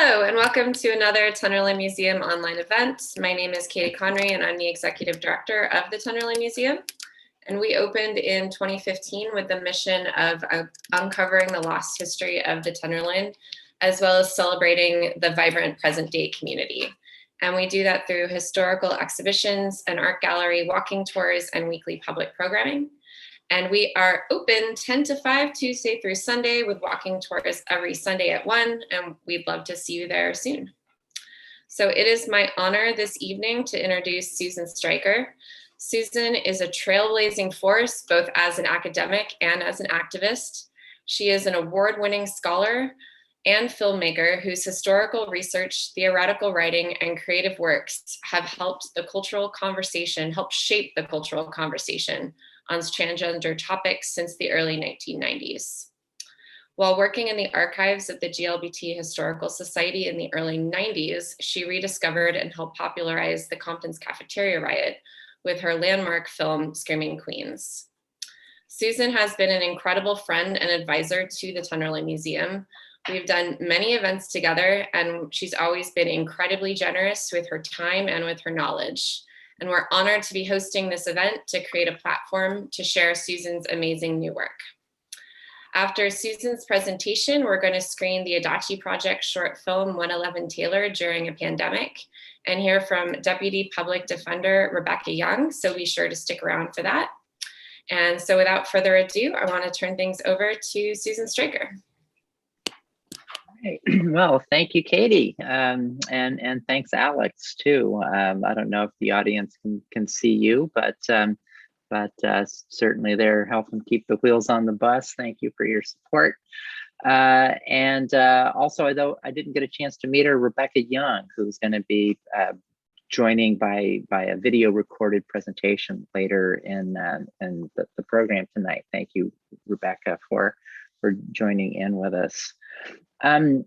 Hello, and welcome to another Tenderloin Museum online event. My name is Katie Conry, and I'm the Executive Director of the Tenderloin Museum. And we opened in 2015 with the mission of uncovering the lost history of the Tenderloin, as well as celebrating the vibrant present-day community. And we do that through historical exhibitions, an art gallery, walking tours, and weekly public programming. And we are open 10 to 5 Tuesday through Sunday with walking tours every Sunday at 1, and we'd love to see you there soon. So it is my honor this evening to introduce Susan Stryker. Susan is a trailblazing force, both as an academic and as an activist. She is an award-winning scholar and filmmaker whose historical research, theoretical writing, and creative works have helped shape the cultural conversation on transgender topics since the early 1990s. While working in the archives of the GLBT Historical Society in the early 90s, she rediscovered and helped popularize the Compton's Cafeteria Riot with her landmark film, Screaming Queens. Susan has been an incredible friend and advisor to the Tenderloin Museum. We've done many events together, and she's always been incredibly generous with her time and with her knowledge. And we're honored to be hosting this event to create a platform to share Susan's amazing new work. After Susan's presentation, we're going to screen the Adachi Project short film 111 Taylor during a pandemic and hear from Deputy Public Defender Rebecca Young, so be sure to stick around for that. And so without further ado, I want to turn things over to Susan Stryker. Right. Well, thank you, Katie, and thanks, Alex, too. I don't know if the audience can see you, but certainly they're helping keep the wheels on the bus. Thank you for your support. Also, although I didn't get a chance to meet her, Rebecca Young, who's going to be joining by a video recorded presentation later in the program tonight. Thank you, Rebecca, for joining in with us. I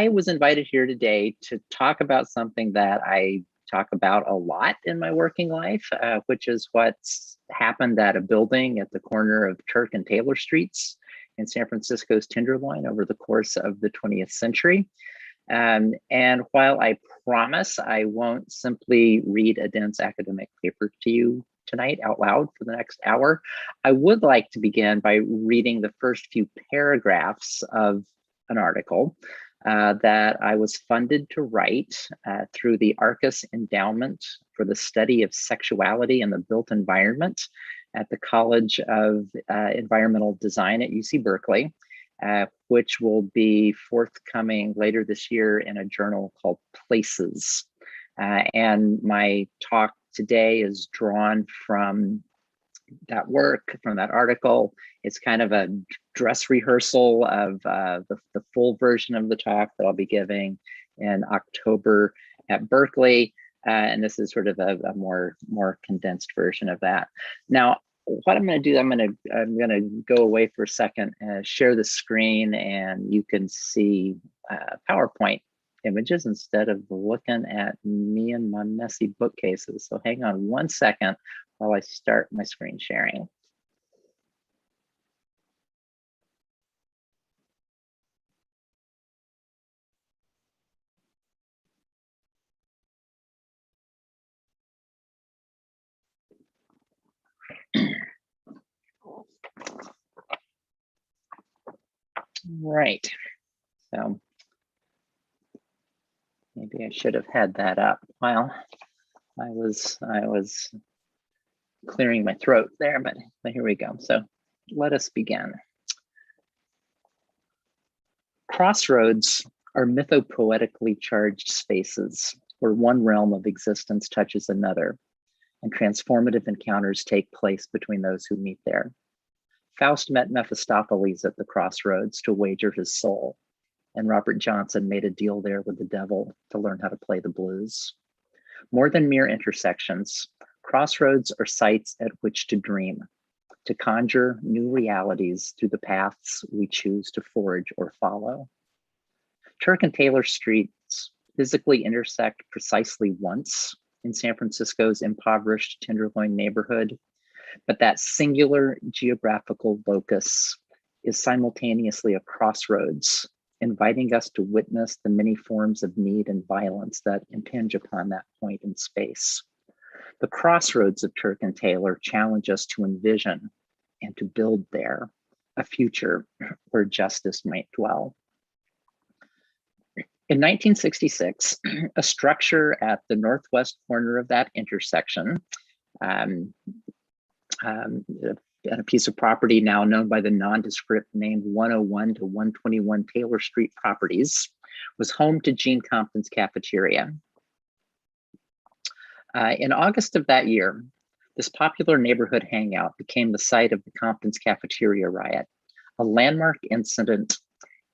was invited here today to talk about something that I talk about a lot in my working life, which is what's happened at a building at the corner of Turk and Taylor Streets in San Francisco's Tenderloin over the course of the 20th century. And while I promise I won't simply read a dense academic paper to you tonight out loud for the next hour, I would like to begin by reading the first few paragraphs of an article that I was funded to write through the Arcus Endowment for the Study of Sexuality in the Built Environment at the College of Environmental Design at UC Berkeley, which will be forthcoming later this year in a journal called Places. And my talk today is drawn from that work, from that article. It's kind of a dress rehearsal of the full version of the talk that I'll be giving in October at Berkeley. And this is sort of a more condensed version of that. Now, what I'm going to do, I'm going to go away for a second and share the screen, and you can see PowerPoint images instead of looking at me and my messy bookcases. So hang on one second while I start my screen sharing. Right, so maybe I should have had that up while I was clearing my throat there, but here we go. So let us begin. Crossroads are mythopoetically charged spaces where one realm of existence touches another, and transformative encounters take place between those who meet there. Faust met Mephistopheles at the crossroads to wager his soul, and Robert Johnson made a deal there with the devil to learn how to play the blues. More than mere intersections, crossroads are sites at which to dream, to conjure new realities through the paths we choose to forge or follow. Turk and Taylor Streets physically intersect precisely once in San Francisco's impoverished Tenderloin neighborhood, but that singular geographical locus is simultaneously a crossroads inviting us to witness the many forms of need and violence that impinge upon that point in space. The crossroads of Turk and Taylor challenge us to envision and to build there a future where justice might dwell. In 1966, a structure at the northwest corner of that intersection, at a piece of property now known by the nondescript name 101 to 121 Taylor Street Properties, was home to Gene Compton's cafeteria. In August of that year, this popular neighborhood hangout became the site of the Compton's Cafeteria Riot, a landmark incident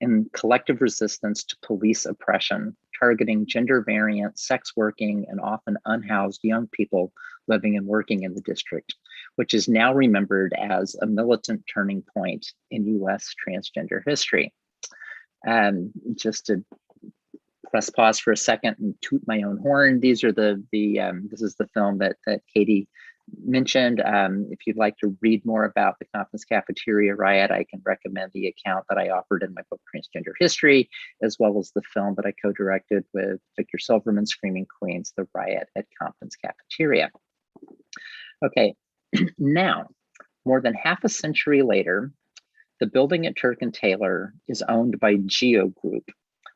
in collective resistance to police oppression, targeting gender variant, sex working, and often unhoused young people living and working in the district, which is now remembered as a militant turning point in US transgender history. Just to press pause for a second and toot my own horn, these are this is the film that Katie mentioned. If you'd like to read more about the Compton's Cafeteria Riot, I can recommend the account that I offered in my book, Transgender History, as well as the film that I co-directed with Victor Silverman, Screaming Queens, The Riot at Compton's Cafeteria. Okay, now, more than half a century later, the building at Turk and Taylor is owned by Geo Group,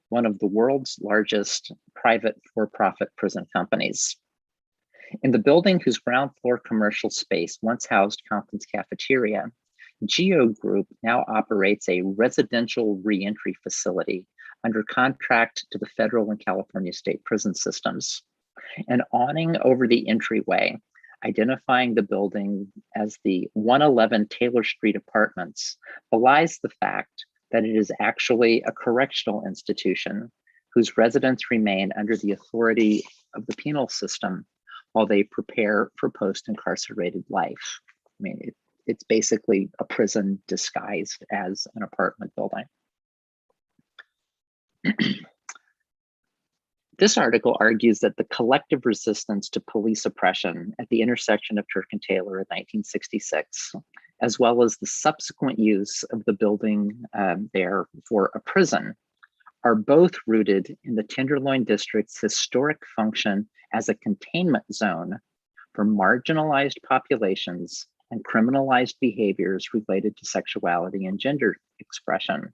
one of the world's largest private for-profit prison companies. In the building whose ground floor commercial space once housed Compton's Cafeteria, Geo Group now operates a residential reentry facility under contract to the federal and California state prison systems. An awning over the entryway, identifying the building as the 111 Taylor Street Apartments, belies the fact that it is actually a correctional institution whose residents remain under the authority of the penal system while they prepare for post-incarcerated life. I mean, it's basically a prison disguised as an apartment building. This article argues that the collective resistance to police oppression at the intersection of Turk and Taylor in 1966, as well as the subsequent use of the building there for a prison, are both rooted in the Tenderloin District's historic function as a containment zone for marginalized populations and criminalized behaviors related to sexuality and gender expression.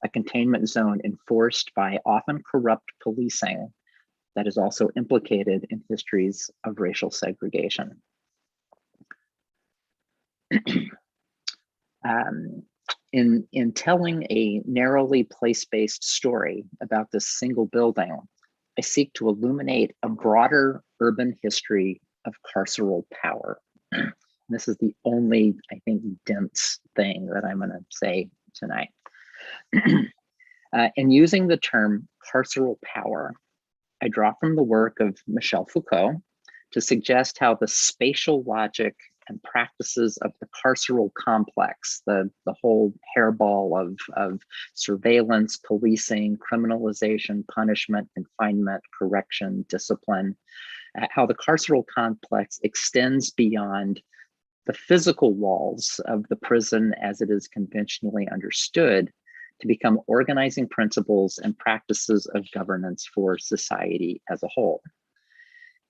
A containment zone enforced by often corrupt policing that is also implicated in histories of racial segregation. In telling a narrowly place-based story about this single building, I seek to illuminate a broader urban history of carceral power. This is the only, I think, dense thing that I'm going to say tonight. In using the term carceral power, I draw from the work of Michel Foucault to suggest how the spatial logic and practices of the carceral complex, the whole hairball of surveillance, policing, criminalization, punishment, confinement, correction, discipline, how the carceral complex extends beyond the physical walls of the prison as it is conventionally understood to become organizing principles and practices of governance for society as a whole.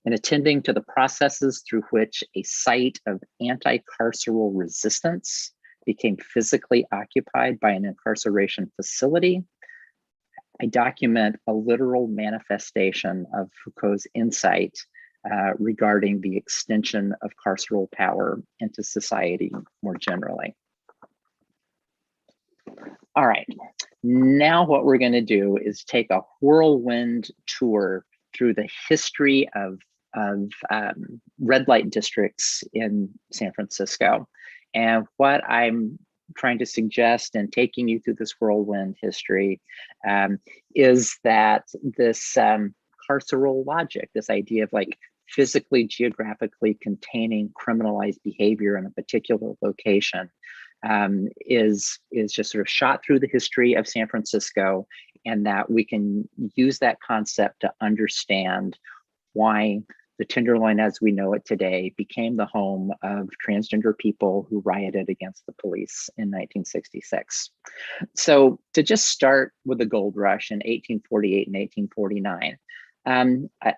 In attending to the processes through which a site of anti-carceral resistance became physically occupied by an incarceration facility, I document a literal manifestation of Foucault's insight regarding the extension of carceral power into society more generally. All right, now what we're going to do is take a whirlwind tour through the history of red light districts in San Francisco. And what I'm trying to suggest and taking you through this whirlwind history is that this carceral logic, this idea of like physically, geographically containing criminalized behavior in a particular location is just sort of shot through the history of San Francisco, and that we can use that concept to understand why the Tenderloin as we know it today became the home of transgender people who rioted against the police in 1966. So to just start with the gold rush in 1848 and 1849,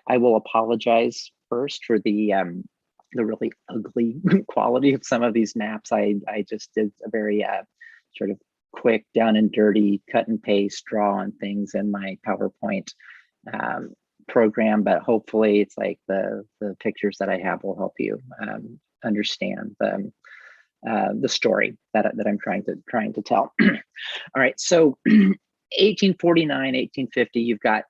I will apologize first for the really ugly quality of some of these maps. I just did a very sort of quick, down and dirty, cut and paste, draw on things in my PowerPoint program, but hopefully it's like the pictures that I have will help you understand the story that I'm trying to tell. All right, so 1849, 1850, you've got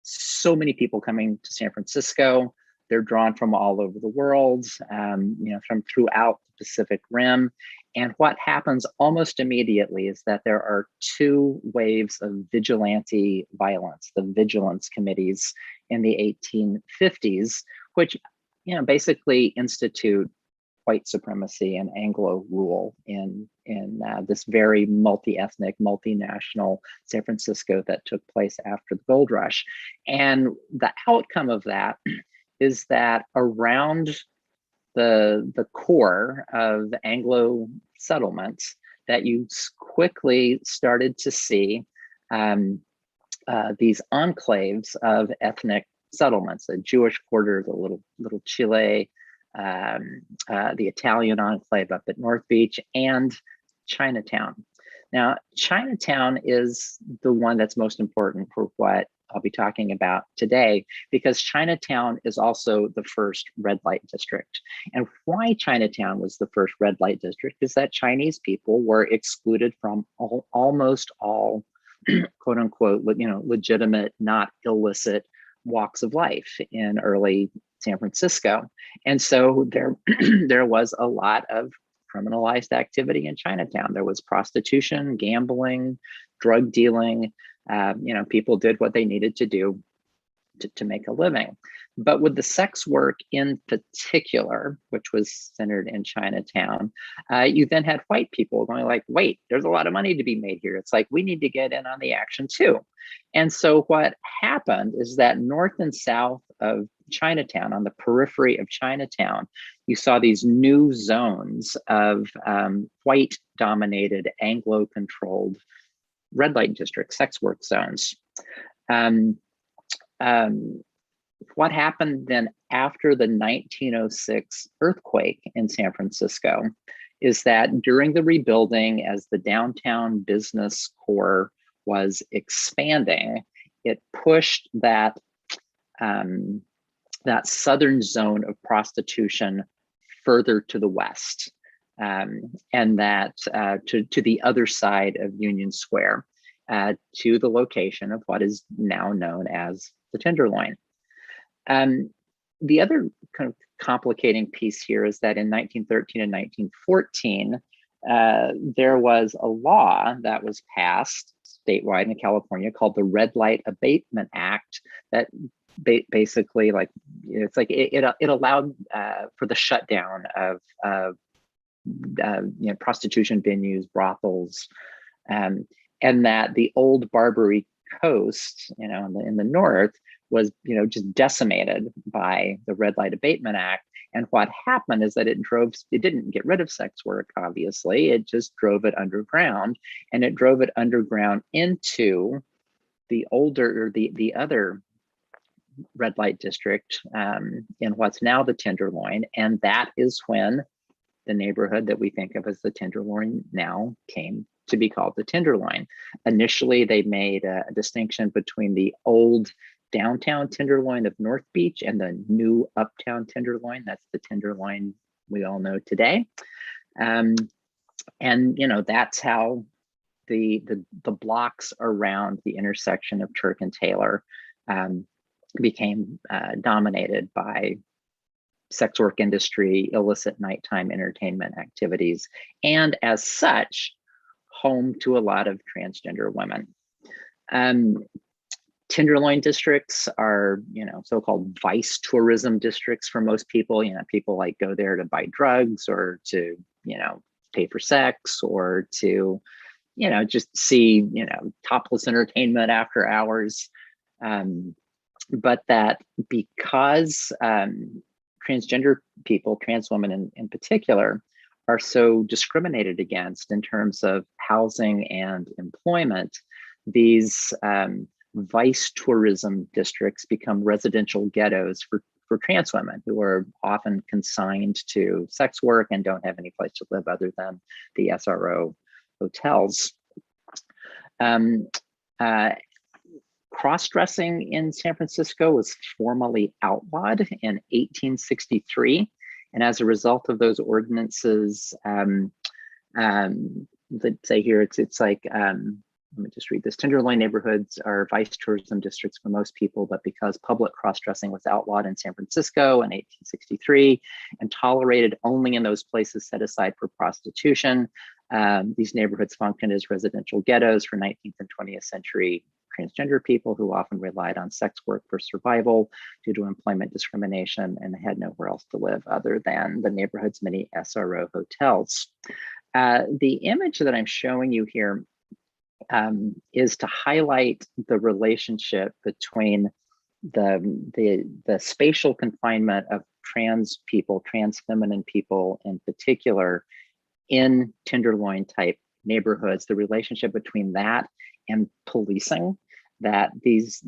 so many people coming to San Francisco. They're drawn from all over the world, from throughout the Pacific Rim. And what happens almost immediately is that there are two waves of vigilante violence, the vigilance committees in the 1850s, which basically institute white supremacy and Anglo rule in this very multi-ethnic, multinational San Francisco that took place after the gold rush. And the outcome of that is that around the core of Anglo settlements, that you quickly started to see these enclaves of ethnic settlements, the Jewish quarter, the little Chile, the Italian enclave up at North Beach, and Chinatown. Now, Chinatown is the one that's most important for what I'll be talking about today, because Chinatown is also the first red light district. And why Chinatown was the first red light district is that Chinese people were excluded from almost all quote unquote, legitimate, not illicit walks of life in early San Francisco. And so there was a lot of criminalized activity in Chinatown. There was prostitution, gambling, drug dealing. People did what they needed to do to make a living. But with the sex work in particular, which was centered in Chinatown, you then had white people going like, wait, there's a lot of money to be made here. It's like, we need to get in on the action too. And so what happened is that north and south of Chinatown, on the periphery of Chinatown, you saw these new zones of white-dominated, Anglo-controlled red light district sex work zones. What happened then after the 1906 earthquake in San Francisco is that during the rebuilding, as the downtown business core was expanding, it pushed that southern zone of prostitution further to the west, and that to the other side of Union Square, to the location of what is now known as the Tenderloin. The other kind of complicating piece here is that in 1913 and 1914, there was a law that was passed statewide in California called the Red Light Abatement Act that basically, like, it allowed for the shutdown of prostitution venues, brothels, and that the old Barbary Coast, in the north, was just decimated by the Red Light Abatement Act. And what happened is that it didn't get rid of sex work, obviously, it just drove it underground, and it drove it underground into the other red light district in what's now the Tenderloin. And that is when the neighborhood that we think of as the Tenderloin now came to be called the Tenderloin. Initially, they made a distinction between the old downtown Tenderloin of North Beach and the new uptown Tenderloin. That's the Tenderloin we all know today. And that's how the blocks around the intersection of Turk and Taylor became dominated by sex work industry, illicit nighttime entertainment activities, and as such, home to a lot of transgender women. Tenderloin districts are, so-called vice tourism districts for most people. People like go there to buy drugs or to, pay for sex or to, just see, topless entertainment after hours. but that because transgender people, trans women in particular, are so discriminated against in terms of housing and employment, these vice tourism districts become residential ghettos for trans women who are often consigned to sex work and don't have any place to live other than the SRO hotels. Cross-dressing in San Francisco was formally outlawed in 1863. And as a result of those ordinances, let's say here, it's like, let me just read this. Tenderloin neighborhoods are vice tourism districts for most people, but because public cross-dressing was outlawed in San Francisco in 1863 and tolerated only in those places set aside for prostitution, these neighborhoods functioned as residential ghettos for 19th and 20th century transgender people who often relied on sex work for survival due to employment discrimination and had nowhere else to live other than the neighborhood's many SRO hotels. The image that I'm showing you here is to highlight the relationship between the spatial confinement of trans people, trans feminine people in particular, in Tenderloin type neighborhoods, the relationship between that and policing, that these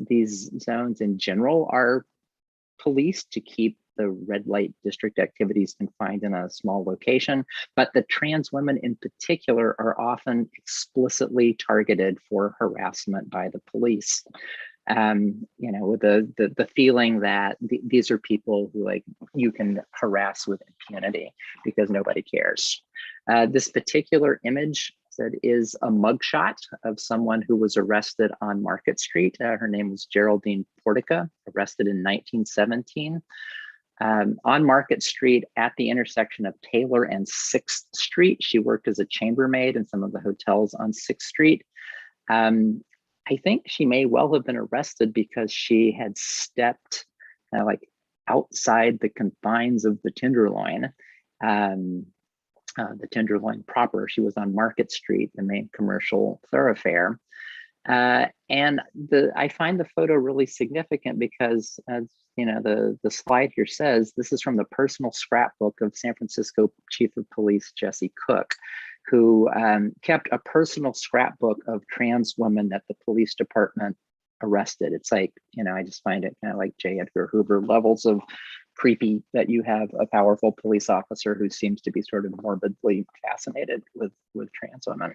zones in general are policed to keep the red light district activities confined in a small location, but the trans women in particular are often explicitly targeted for harassment by the police. You know, with the feeling that these are people who, like, you can harass with impunity because nobody cares. This particular image is a mugshot of someone who was arrested on Market Street. Her name was Geraldine Portica, arrested in 1917. On Market Street at the intersection of Taylor and 6th Street. She worked as a chambermaid in some of the hotels on 6th Street. I think she may well have been arrested because she had stepped like outside the confines of the Tenderloin, the Tenderloin proper. She was on Market Street, the main commercial thoroughfare. And I find the photo really significant because, as you know, the slide here says, this is from the personal scrapbook of San Francisco Chief of Police Jesse Cook, who kept a personal scrapbook of trans women that the police department arrested. It's like, you know, I just find it kind of like J. Edgar Hoover levels of creepy that you have a powerful police officer who seems to be sort of morbidly fascinated with trans women.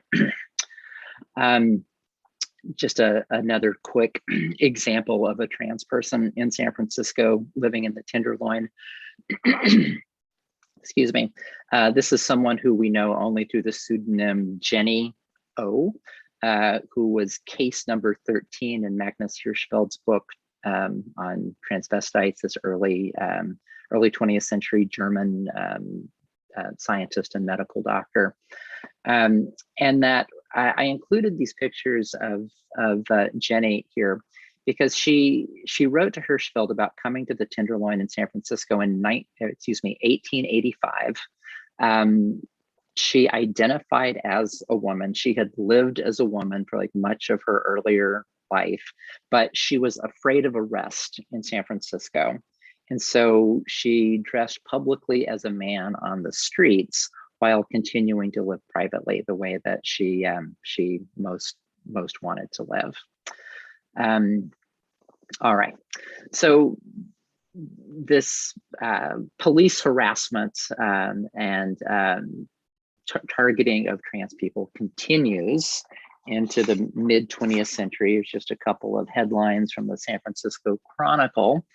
Just another quick example of a trans person in San Francisco living in the Tenderloin. Excuse me. This is someone who we know only through the pseudonym Jenny O, who was case number 13 in Magnus Hirschfeld's book on transvestites, this early 20th century German scientist and medical doctor. And that I included these pictures of Jenny here because she wrote to Hirschfeld about coming to the Tenderloin in San Francisco in 1885. She identified as a woman. She had lived as a woman for like much of her earlier life, but she was afraid of arrest in San Francisco. And so she dressed publicly as a man on the streets while continuing to live privately the way that she most wanted to live. All right, so this police harassment and targeting of trans people continues into the mid 20th century. It's just a couple of headlines from the San Francisco Chronicle,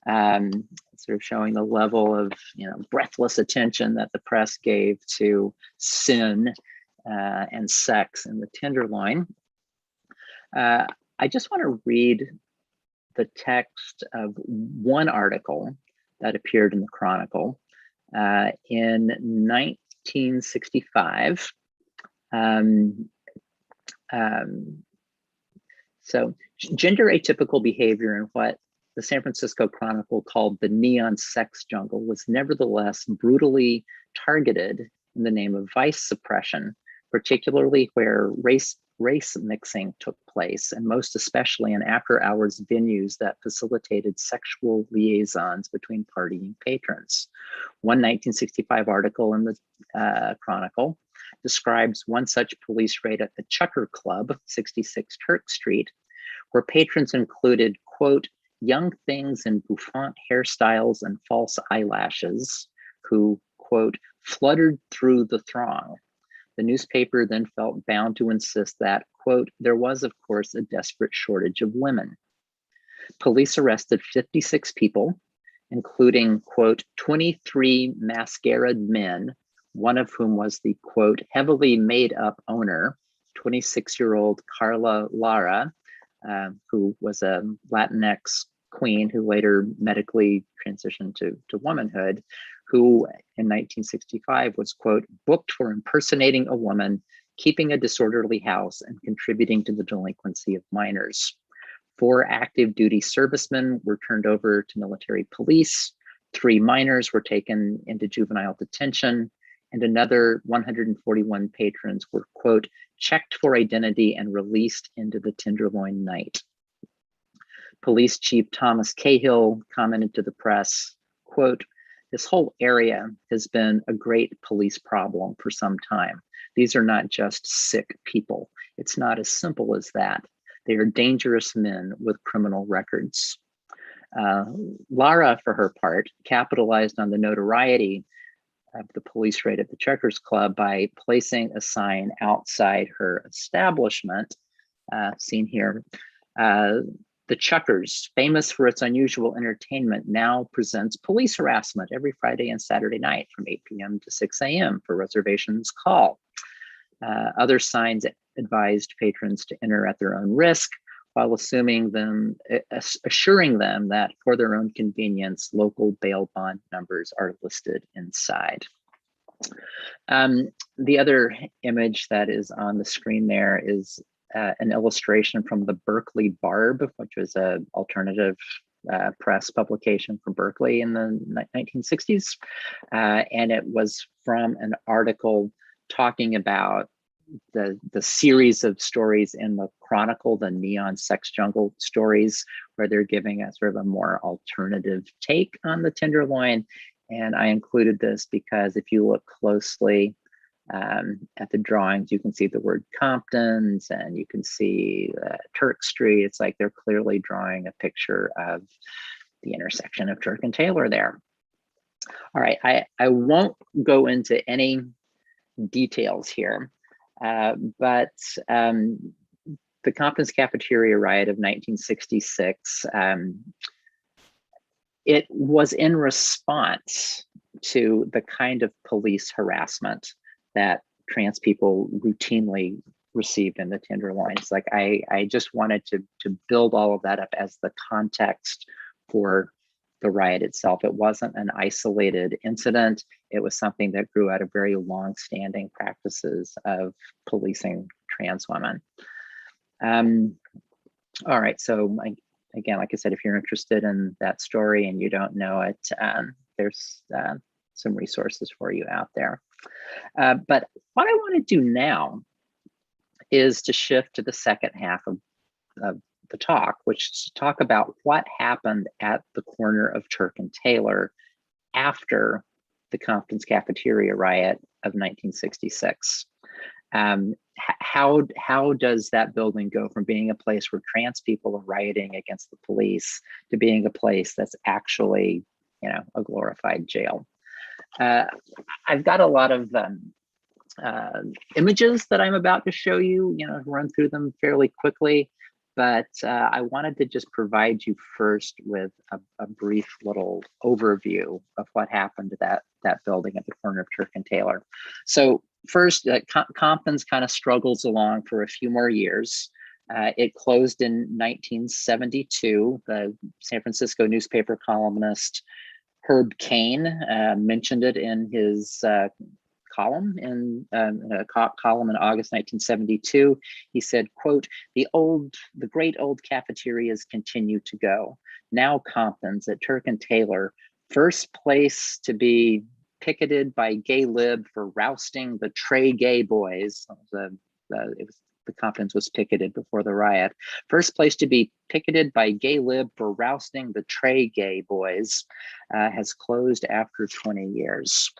sort of showing the level of, you know, breathless attention that the press gave to sin and sex in the Tenderloin. I just want to read the text of one article that appeared in the Chronicle in 1965. So gender atypical behavior in what the San Francisco Chronicle called the neon sex jungle was nevertheless brutally targeted in the name of vice suppression, particularly where race race mixing took place, and most especially in after-hours venues that facilitated sexual liaisons between partying patrons. One 1965 article in the Chronicle describes one such police raid at the Chucker Club, 66 Turk Street, where patrons included, quote, young things in bouffant hairstyles and false eyelashes who, quote, fluttered through the throng. The newspaper then felt bound to insist that, quote, there was, of course, a desperate shortage of women. Police arrested 56 people, including, quote, 23 mascaraed men, one of whom was the, quote, heavily made up owner, 26-year-old Carla Lara, who was a Latinx queen who later medically transitioned to womanhood, who in 1965 was, quote, booked for impersonating a woman, keeping a disorderly house, and contributing to the delinquency of minors. 4 active duty servicemen were turned over to military police, 3 minors were taken into juvenile detention, and another 141 patrons were, quote, checked for identity and released into the Tenderloin night. Police Chief Thomas Cahill commented to the press, quote, this whole area has been a great police problem for some time. These are not just sick people. It's not as simple as that. They are dangerous men with criminal records. Lara, for her part, capitalized on the notoriety of the police raid at the Checkers Club by placing a sign outside her establishment, seen here. The Chuckers, famous for its unusual entertainment, now presents police harassment every Friday and Saturday night from 8 p.m. to 6 a.m. For reservations, call. Other signs advised patrons to enter at their own risk, while assuring them that for their own convenience, local bail bond numbers are listed inside. The other image that is on the screen there is an illustration from the Berkeley Barb, which was an alternative press publication from Berkeley in the 1960s. And it was from an article talking about the series of stories in the Chronicle, the Neon Sex Jungle stories, where they're giving a sort of a more alternative take on the Tenderloin. And I included this because if you look closely at the drawings, you can see the word Comptons and you can see Turk Street. It's like they're clearly drawing a picture of the intersection of Turk and Taylor there. All right, I won't go into any details here, but the Compton's Cafeteria Riot of 1966, it was in response to the kind of police harassment that trans people routinely received in the Tenderloin. It's like I just wanted to build all of that up as the context for the riot itself. It wasn't an isolated incident. It was something that grew out of very long-standing practices of policing trans women. All right, so again, like I said, if you're interested in that story and you don't know it, there's some resources for you out there. But what I want to do now is to shift to the second half of the talk, which is to talk about what happened at the corner of Turk and Taylor after the Compton's Cafeteria Riot of 1966. How does that building go from being a place where trans people are rioting against the police to being a place that's actually, you know, a glorified jail? I've got a lot of images that I'm about to show you, run through them fairly quickly, but I wanted to just provide you first with a brief little overview of what happened to that building at the corner of Turk and Taylor. So first, Compton's kind of struggles along for a few more years. It closed in 1972. The San Francisco newspaper columnist Herb Cain mentioned it in his column in a column in August 1972. He said, quote, the great old cafeterias continue to go. Now Compton's at Turk and Taylor, first place to be picketed by gay lib for rousting the Trey gay boys. It was the Comptons was picketed before the riot. First place to be picketed by gay lib for rousting the Trey gay boys has closed after 20 years.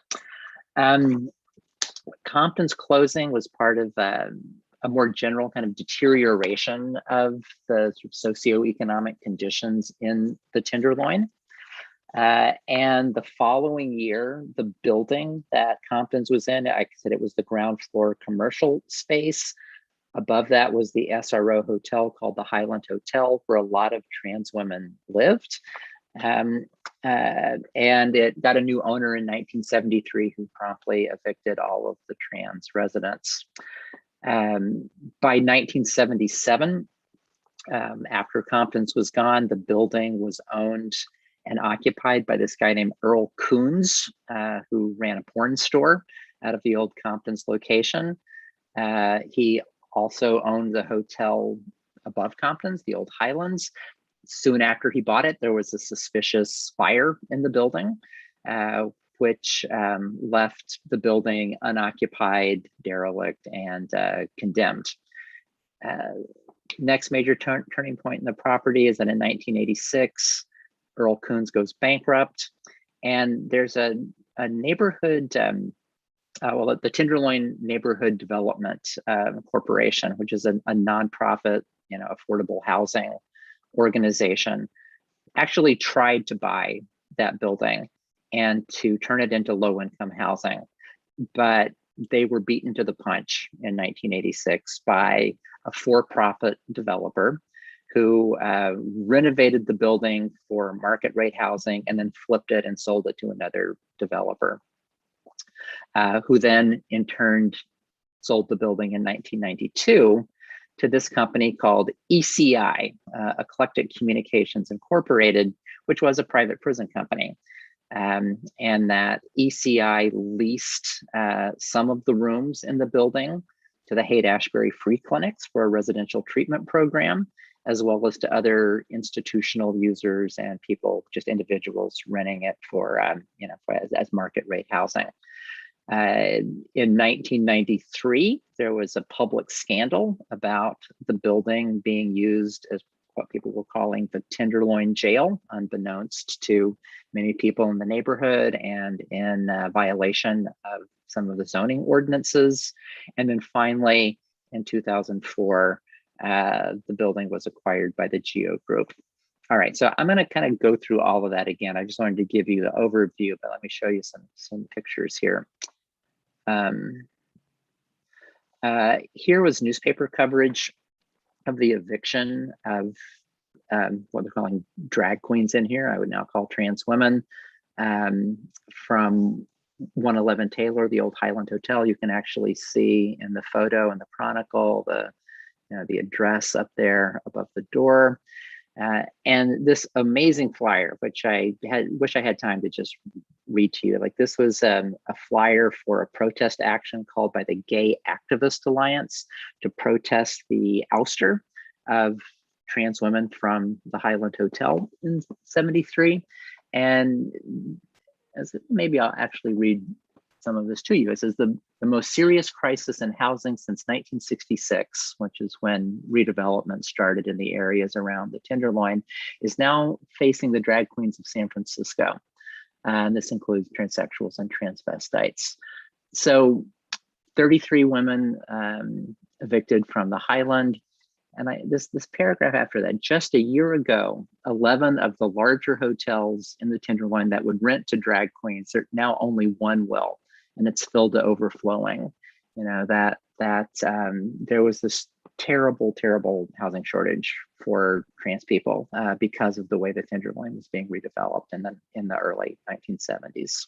Compton's closing was part of a more general kind of deterioration of the sort of socioeconomic conditions in the Tenderloin. And the following year, the building that Compton's was in, I said it was the ground floor commercial space. Above that was the SRO hotel called the Highland Hotel, where a lot of trans women lived. And it got a new owner in 1973 who promptly evicted all of the trans residents. By 1977, after Compton's was gone, the building was owned and occupied by this guy named Earl Coons, who ran a porn store out of the old Compton's location. He also owned the hotel above Compton's, the old Highlands. Soon after he bought it, there was a suspicious fire in the building, which left the building unoccupied, derelict, and condemned. Next major turning point in the property is that in 1986, Earl Coons goes bankrupt, and there's a neighborhood, the Tenderloin Neighborhood Development Corporation, which is a nonprofit, affordable housing organization, actually tried to buy that building and to turn it into low-income housing, but they were beaten to the punch in 1986 by a for-profit developer who renovated the building for market rate housing and then flipped it and sold it to another developer, who then in turn sold the building in 1992 to this company called ECI, Eclectic Communications Incorporated, which was a private prison company. And that ECI leased some of the rooms in the building to the Haight-Ashbury Free Clinics for a residential treatment program, as well as to other institutional users and people, just individuals renting it for, as market rate housing. In 1993, there was a public scandal about the building being used as what people were calling the Tenderloin Jail, unbeknownst to many people in the neighborhood and in violation of some of the zoning ordinances. And then finally, in 2004, the building was acquired by the Geo Group. All right, so I'm going to kind of go through all of that again. I just wanted to give you the overview, but let me show you some pictures here. Here was newspaper coverage of the eviction of what they're calling drag queens in here. I would now call trans women, from 111 Taylor, the old Highland Hotel. You can actually see in the photo in the Chronicle the address up there above the door. And this amazing flyer, which I wish I had time to just read to you. Like, this was a flyer for a protest action called by the Gay Activist Alliance to protest the ouster of trans women from the Highland Hotel in '73. And maybe I'll actually read some of this to you. It says the most serious crisis in housing since 1966, which is when redevelopment started in the areas around the Tenderloin, is now facing the drag queens of San Francisco. And this includes transsexuals and transvestites. So 33 women evicted from the Highland. And this paragraph after that, just a year ago, 11 of the larger hotels in the Tenderloin that would rent to drag queens, now only one will, and it's filled to overflowing. There was this terrible housing shortage for trans people because of the way the Tenderloin was being redeveloped in the early 1970s.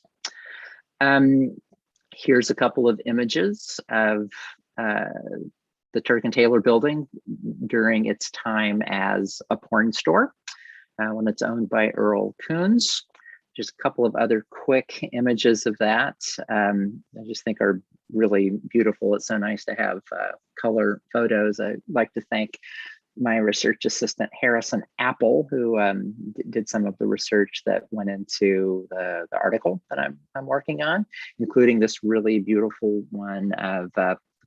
Here's a couple of images of the Turk and Taylor building during its time as a porn store, when it's owned by Earl Coons. Just a couple of other quick images of that. I just think are really beautiful. It's so nice to have color photos. I'd like to thank my research assistant, Harrison Apple, who did some of the research that went into the article that I'm working on, including this really beautiful one of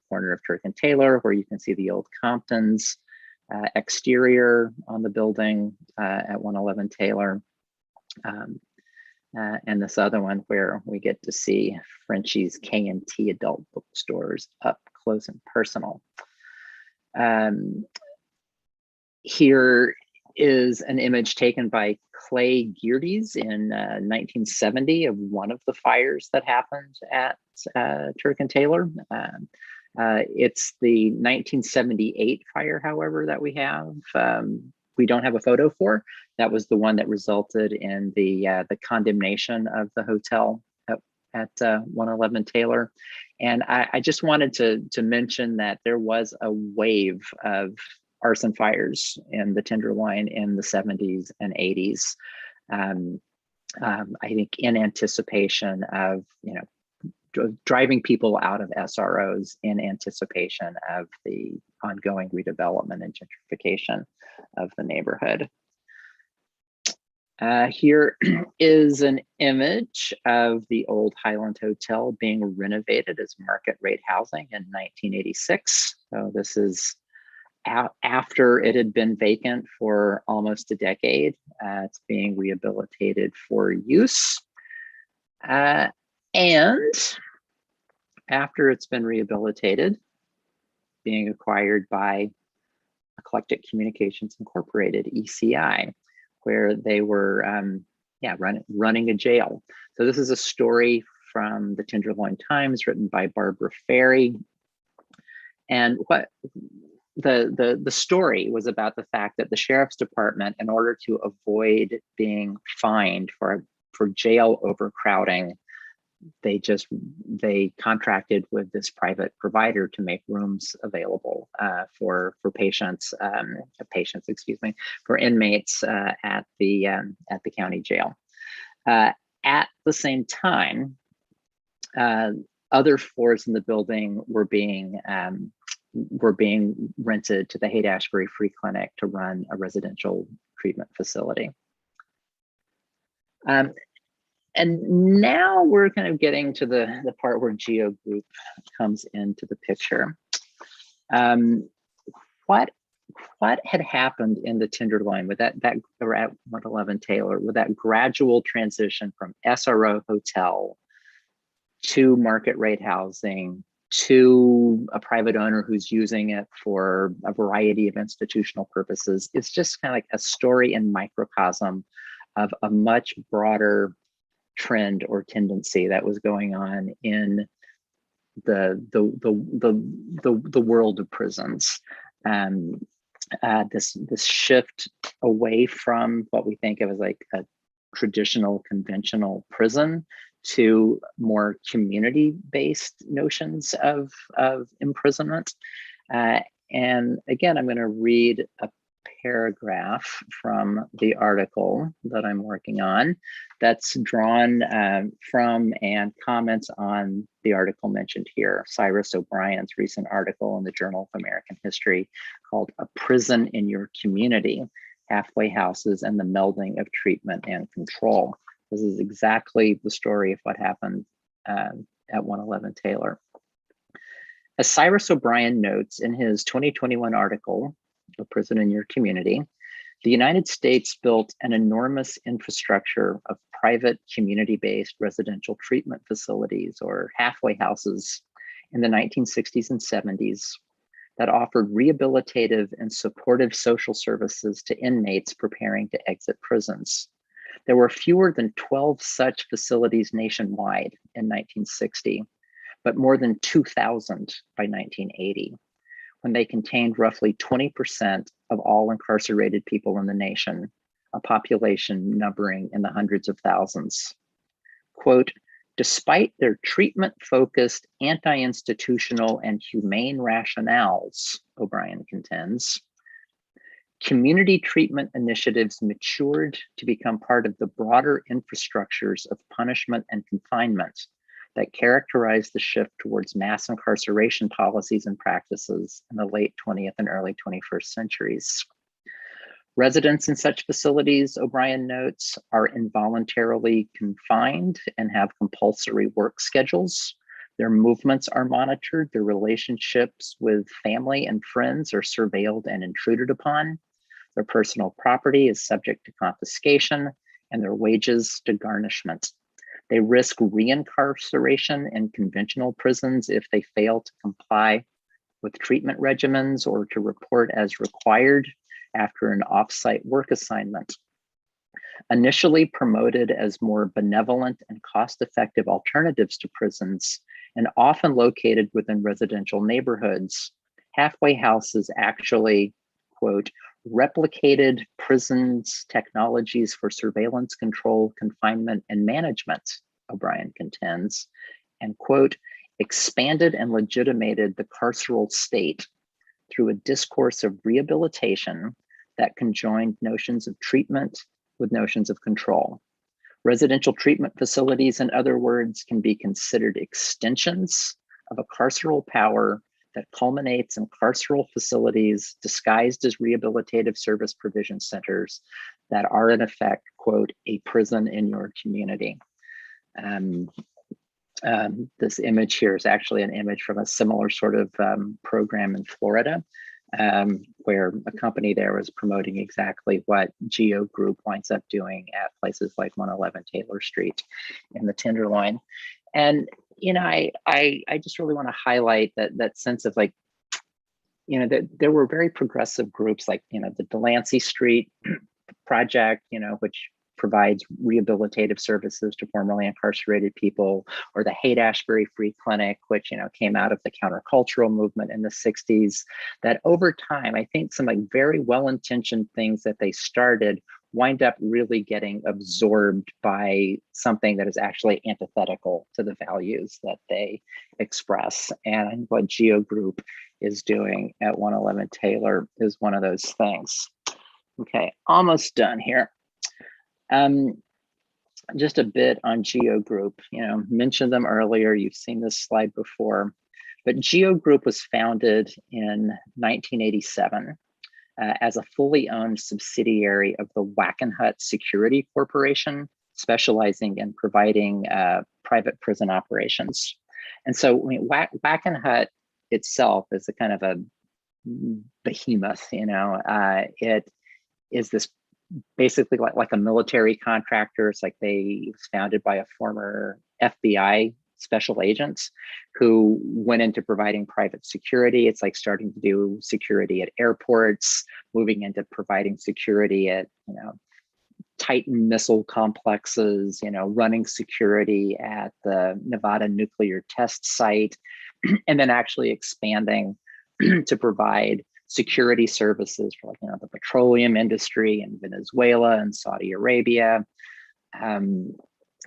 corner of Turk and Taylor, where you can see the old Comptons exterior on the building at 111 Taylor. And this other one where we get to see Frenchie's K&T adult bookstores up close and personal. Here is an image taken by Clay Geardes in 1970 of one of the fires that happened at Turk and Taylor. It's the 1978 fire, however, that we have. We don't have a photo for. That was the one that resulted in the condemnation of the hotel at 111 Taylor. And I just wanted to mention that there was a wave of arson fires in the Tenderloin in the 70s and 80s. I think in anticipation of, driving people out of SROs in anticipation of the ongoing redevelopment and gentrification of the neighborhood. Here is an image of the old Highland Hotel being renovated as market rate housing in 1986. So this is after it had been vacant for almost a decade. It's being rehabilitated for use. And after it's been rehabilitated, being acquired by Eclectic Communications Incorporated, ECI, where they were running a jail. So this is a story from the Tenderloin Times written by Barbara Ferry. And what the story was about the fact that the sheriff's department, in order to avoid being fined for jail overcrowding, they contracted with this private provider to make rooms available for inmates at the county jail. At the same time, other floors in the building were being rented to the Haight-Ashbury Free Clinic to run a residential treatment facility. And now we're kind of getting to the part where Geo Group comes into the picture. What had happened in the Tenderloin with that or at 111 Taylor, with that gradual transition from SRO hotel to market rate housing to a private owner who's using it for a variety of institutional purposes? It's just kind of like a story in microcosm of a much broader trend or tendency that was going on in the world of prisons. This shift away from what we think of as like a traditional conventional prison to more community-based notions of imprisonment. And again, I'm going to read a paragraph from the article that I'm working on that's drawn from and comments on the article mentioned here, Cyrus O'Brien's recent article in the Journal of American History called "A Prison in Your Community: Halfway Houses and the Melding of Treatment and Control." This is exactly the story of what happened at 111 Taylor. As Cyrus O'Brien notes in his 2021 article, "A Prison in Your Community," the United States built an enormous infrastructure of private community-based residential treatment facilities, or halfway houses, in the 1960s and 70s that offered rehabilitative and supportive social services to inmates preparing to exit prisons. There were fewer than 12 such facilities nationwide in 1960, but more than 2,000 by 1980. When they contained roughly 20% of all incarcerated people in the nation, a population numbering in the hundreds of thousands. Quote, "Despite their treatment-focused, anti-institutional, and humane rationales," O'Brien contends, community treatment initiatives matured to become part of the broader infrastructures of punishment and confinement that characterized the shift towards mass incarceration policies and practices in the late 20th and early 21st centuries. Residents in such facilities, O'Brien notes, are involuntarily confined and have compulsory work schedules. Their movements are monitored. Their relationships with family and friends are surveilled and intruded upon. Their personal property is subject to confiscation and their wages to garnishment. They risk reincarceration in conventional prisons if they fail to comply with treatment regimens or to report as required after an off-site work assignment. Initially promoted as more benevolent and cost-effective alternatives to prisons, and often located within residential neighborhoods, halfway houses actually, quote, replicated prisons' technologies for surveillance, control, confinement, and management, O'Brien contends, and, quote, expanded and legitimated the carceral state through a discourse of rehabilitation that conjoined notions of treatment with notions of control. Residential treatment facilities, in other words, can be considered extensions of a carceral power that culminates in carceral facilities disguised as rehabilitative service provision centers that are in effect, quote, a prison in your community. This image here is actually an image from a similar sort of program in Florida, where a company there was promoting exactly what Geo Group winds up doing at places like 111 Taylor Street in the Tenderloin. And you know, I just really want to highlight that sense of like, you know, that there were very progressive groups like, you know, the Delancey Street Project, you know, which provides rehabilitative services to formerly incarcerated people, or the Haight-Ashbury Free Clinic, which, you know, came out of the countercultural movement in the 60s, that over time, I think some like very well-intentioned things that they started wind up really getting absorbed by something that is actually antithetical to the values that they express. And what Geo Group is doing at 111 Taylor is one of those things. Okay, almost done here. Just a bit on Geo Group, you know, mentioned them earlier, you've seen this slide before, but Geo Group was founded in 1987 as a fully owned subsidiary of the Wackenhut Security Corporation, specializing in providing private prison operations. And so I mean, Wackenhut itself is a kind of a behemoth, you know, it is this basically like a military contractor. It's like it was founded by a former FBI special agent who went into providing private security. It's like starting to do security at airports, moving into providing security at, you know, Titan missile complexes, you know, running security at the Nevada nuclear test site, and then actually expanding to provide security services for, like, you know, the petroleum industry in Venezuela and Saudi Arabia.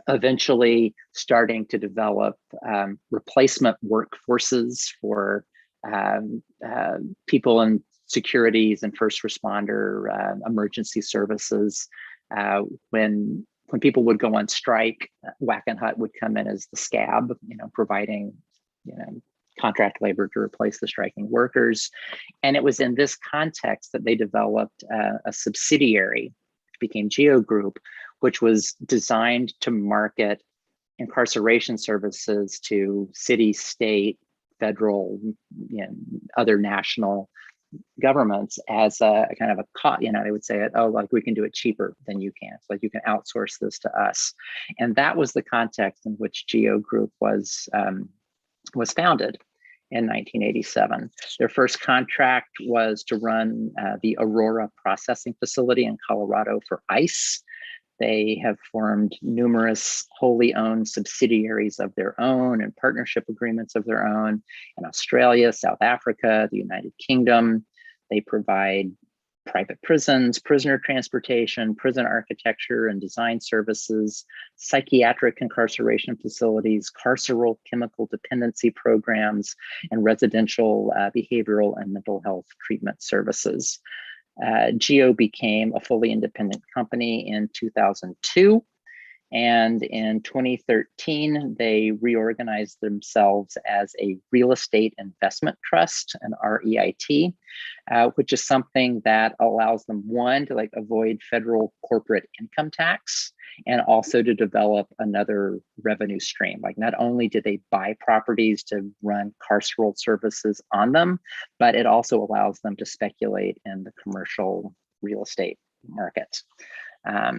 Eventually starting to develop replacement workforces for people in securities and first responder emergency services. When people would go on strike, Wackenhut would come in as the scab, you know, providing, you know, contract labor to replace the striking workers. And it was in this context that they developed a subsidiary, which became Geo Group, which was designed to market incarceration services to city, state, federal, you know, other national governments as a kind of a cost. You know, they would say, oh, like, we can do it cheaper than you can. It's like, you can outsource this to us. And that was the context in which Geo Group was founded in 1987. Their first contract was to run the Aurora processing facility in Colorado for ICE. They have formed numerous wholly owned subsidiaries of their own and partnership agreements of their own in Australia, South Africa, the United Kingdom. They provide private prisons, prisoner transportation, prison architecture and design services, psychiatric incarceration facilities, carceral chemical dependency programs, and residential behavioral and mental health treatment services. Geo became a fully independent company in 2002. And in 2013, they reorganized themselves as a real estate investment trust, an REIT, which is something that allows them, one, to like avoid federal corporate income tax, and also to develop another revenue stream. Like, not only did they buy properties to run carceral services on them, but it also allows them to speculate in the commercial real estate market.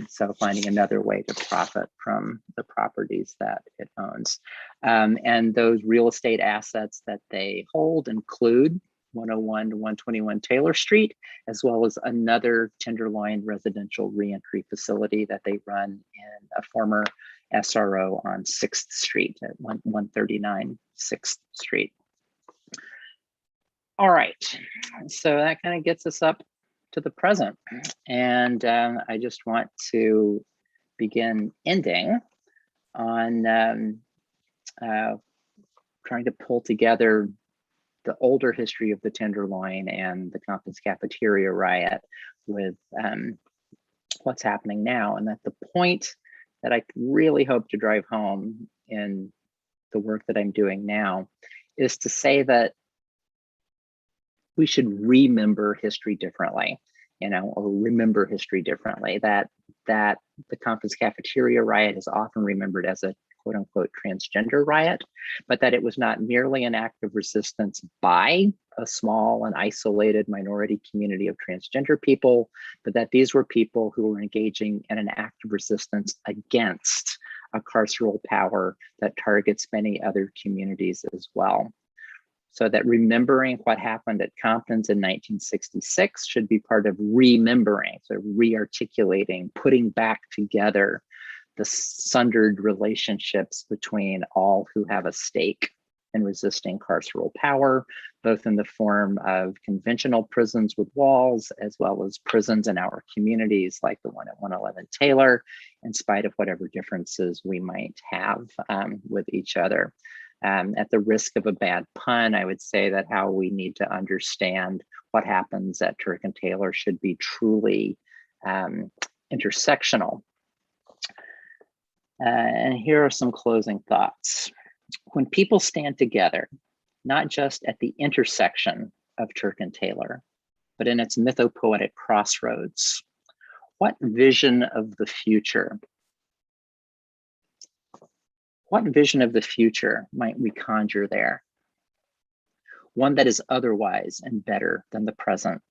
So finding another way to profit from the properties that it owns. And those real estate assets that they hold include 101 to 121 Taylor Street, as well as another Tenderloin residential reentry facility that they run in a former SRO on 6th Street at 139 6th Street. All right, so that kind of gets us up to the present. And I just want to begin ending on trying to pull together the older history of the Tenderloin and the Compton's Cafeteria Riot with what's happening now. And that the point that I really hope to drive home in the work that I'm doing now is to say that we should remember history differently, or remember history differently. That the Compton's Cafeteria Riot is often remembered as a quote unquote transgender riot, but that it was not merely an act of resistance by a small and isolated minority community of transgender people, but that these were people who were engaging in an act of resistance against a carceral power that targets many other communities as well. So that remembering what happened at Compton's in 1966 should be part of remembering, so re-articulating, putting back together the sundered relationships between all who have a stake in resisting carceral power, both in the form of conventional prisons with walls, as well as prisons in our communities like the one at 111 Taylor, in spite of whatever differences we might have with each other. At the risk of a bad pun, I would say that how we need to understand what happens at Turk and Taylor should be truly intersectional. And here are some closing thoughts. When people stand together, not just at the intersection of Turk and Taylor, but in its mythopoetic crossroads, what vision of the future? What vision of the future might we conjure there? One that is otherwise and better than the present.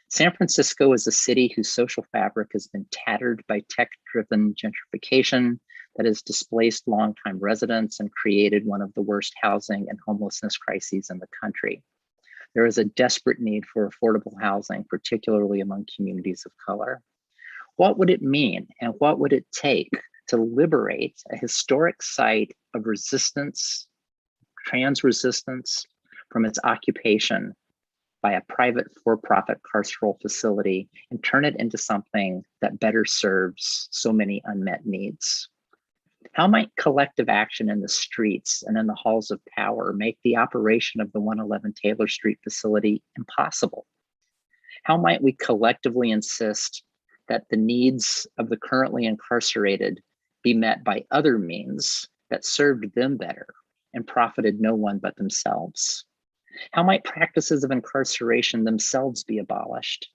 San Francisco is a city whose social fabric has been tattered by tech-driven gentrification that has displaced longtime residents and created one of the worst housing and homelessness crises in the country. There is a desperate need for affordable housing, particularly among communities of color. What would it mean and what would it take to liberate a historic site of resistance, trans resistance, from its occupation by a private for-profit carceral facility and turn it into something that better serves so many unmet needs? How might collective action in the streets and in the halls of power make the operation of the 111 Taylor Street facility impossible? How might we collectively insist that the needs of the currently incarcerated be met by other means that served them better and profited no one but themselves? How might practices of incarceration themselves be abolished?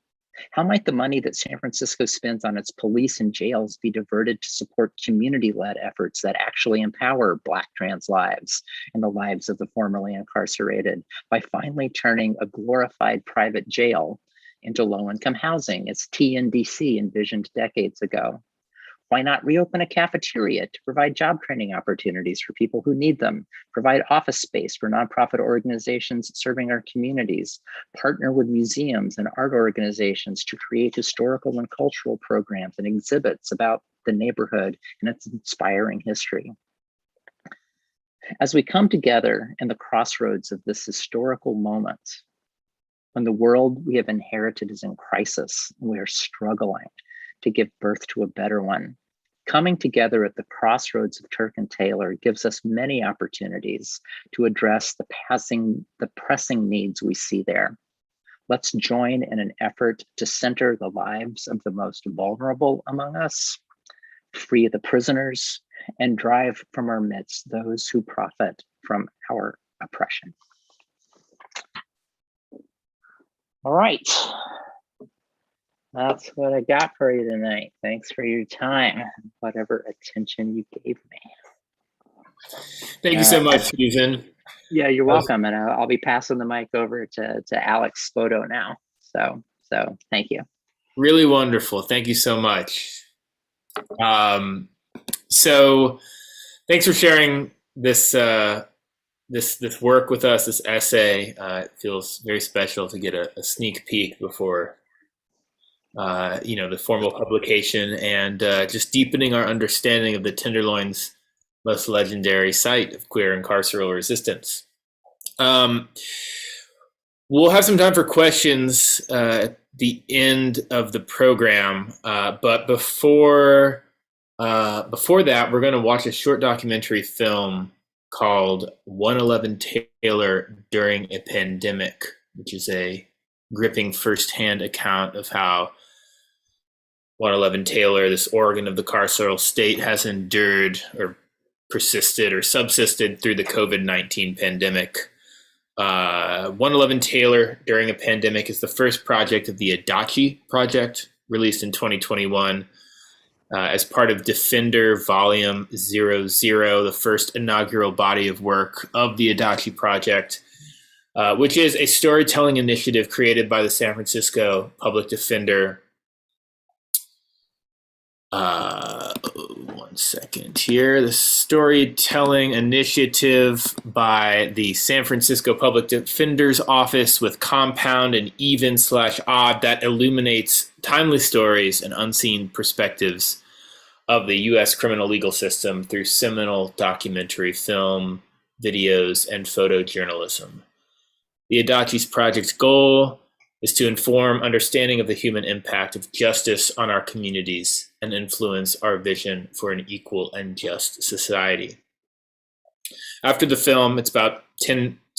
How might the money that San Francisco spends on its police and jails be diverted to support community-led efforts that actually empower Black trans lives and the lives of the formerly incarcerated by finally turning a glorified private jail into low-income housing as TNDC envisioned decades ago? Why not reopen a cafeteria to provide job training opportunities for people who need them, provide office space for nonprofit organizations serving our communities, partner with museums and art organizations to create historical and cultural programs and exhibits about the neighborhood and its inspiring history? As we come together in the crossroads of this historical moment, when the world we have inherited is in crisis and we are struggling to give birth to a better one, coming together at the crossroads of Turk and Taylor gives us many opportunities to address the pressing needs we see there. Let's join in an effort to center the lives of the most vulnerable among us, free the prisoners, and drive from our midst those who profit from our oppression. All right. That's what I got for you tonight. Thanks for your time, whatever attention you gave me. Thank you so much, Susan. Yeah, you're welcome. And I'll be passing the mic over to Alex Spoto now. So thank you. Really wonderful. Thank you so much. So thanks for sharing this this work with us, this essay. It feels very special to get a sneak peek before the formal publication, and just deepening our understanding of the Tenderloin's most legendary site of queer and carceral resistance. We'll have some time for questions at the end of the program, but before that, we're going to watch a short documentary film called 111 Taylor During a Pandemic, which is a gripping firsthand account of how 111 Taylor, this organ of the carceral state, has endured or persisted or subsisted through the COVID-19 pandemic. 111 Taylor During a Pandemic is the first project of the Adachi Project, released in 2021 as part of Defender Volume 00, the first inaugural body of work of the Adachi Project, which is a storytelling initiative created by the San Francisco public defender. One second here. The storytelling initiative by the San Francisco Public Defender's Office with compound and even/odd that illuminates timely stories and unseen perspectives of the U.S. criminal legal system through seminal documentary film, videos, and photojournalism. The Adachi's project's goal is to inform understanding of the human impact of justice on our communities and influence our vision for an equal and just society. After the film, it's about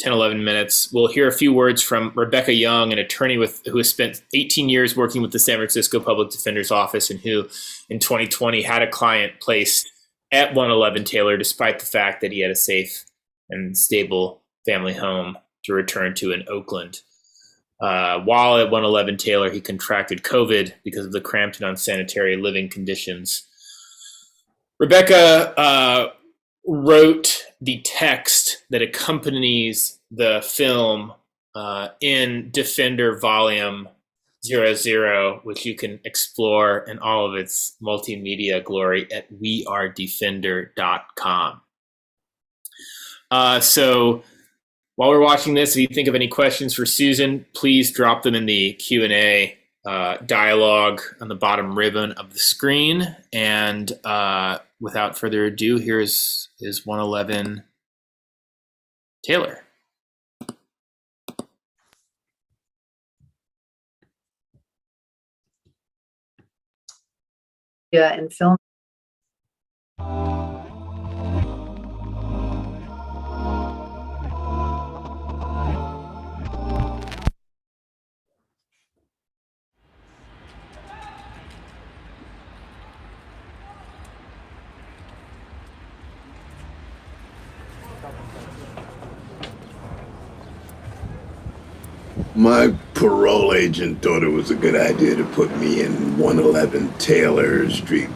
11 minutes, we'll hear a few words from Rebecca Young, an attorney who has spent 18 years working with the San Francisco Public Defender's Office and who in 2020 had a client placed at 111 Taylor despite the fact that he had a safe and stable family home to return to in Oakland. While at 111 Taylor, he contracted COVID because of the cramped and unsanitary living conditions. Rebecca wrote the text that accompanies the film in Defender Volume 00, which you can explore in all of its multimedia glory at wearedefender.com. So while we're watching this, if you think of any questions for Susan, please drop them in the Q&A dialogue on the bottom ribbon of the screen. And without further ado, here's 111 Taylor. Yeah, and film. My parole agent thought it was a good idea to put me in 111 Taylor Street.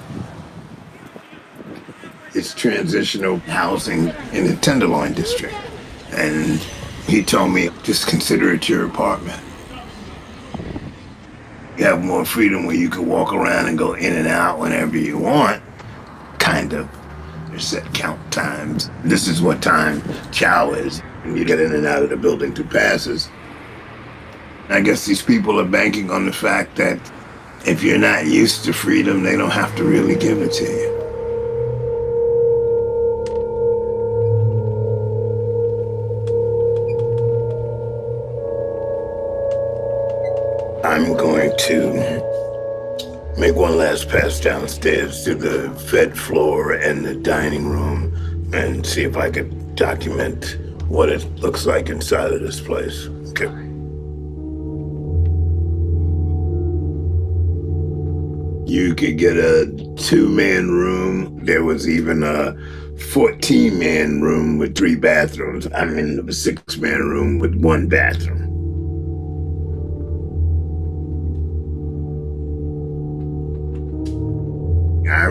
It's transitional housing in the Tenderloin district. And he told me, just consider it your apartment. You have more freedom where you can walk around and go in and out whenever you want. Kind of. There's set count times. This is what time chow is. And you get in and out of the building through passes. I guess these people are banking on the fact that if you're not used to freedom, they don't have to really give it to you. I'm going to make one last pass downstairs to the Fed floor and the dining room and see if I could document what it looks like inside of this place. Okay. You could get a 2-man room. There was even a 14-man room with 3 bathrooms. I'm in a 6-man room with 1 bathroom.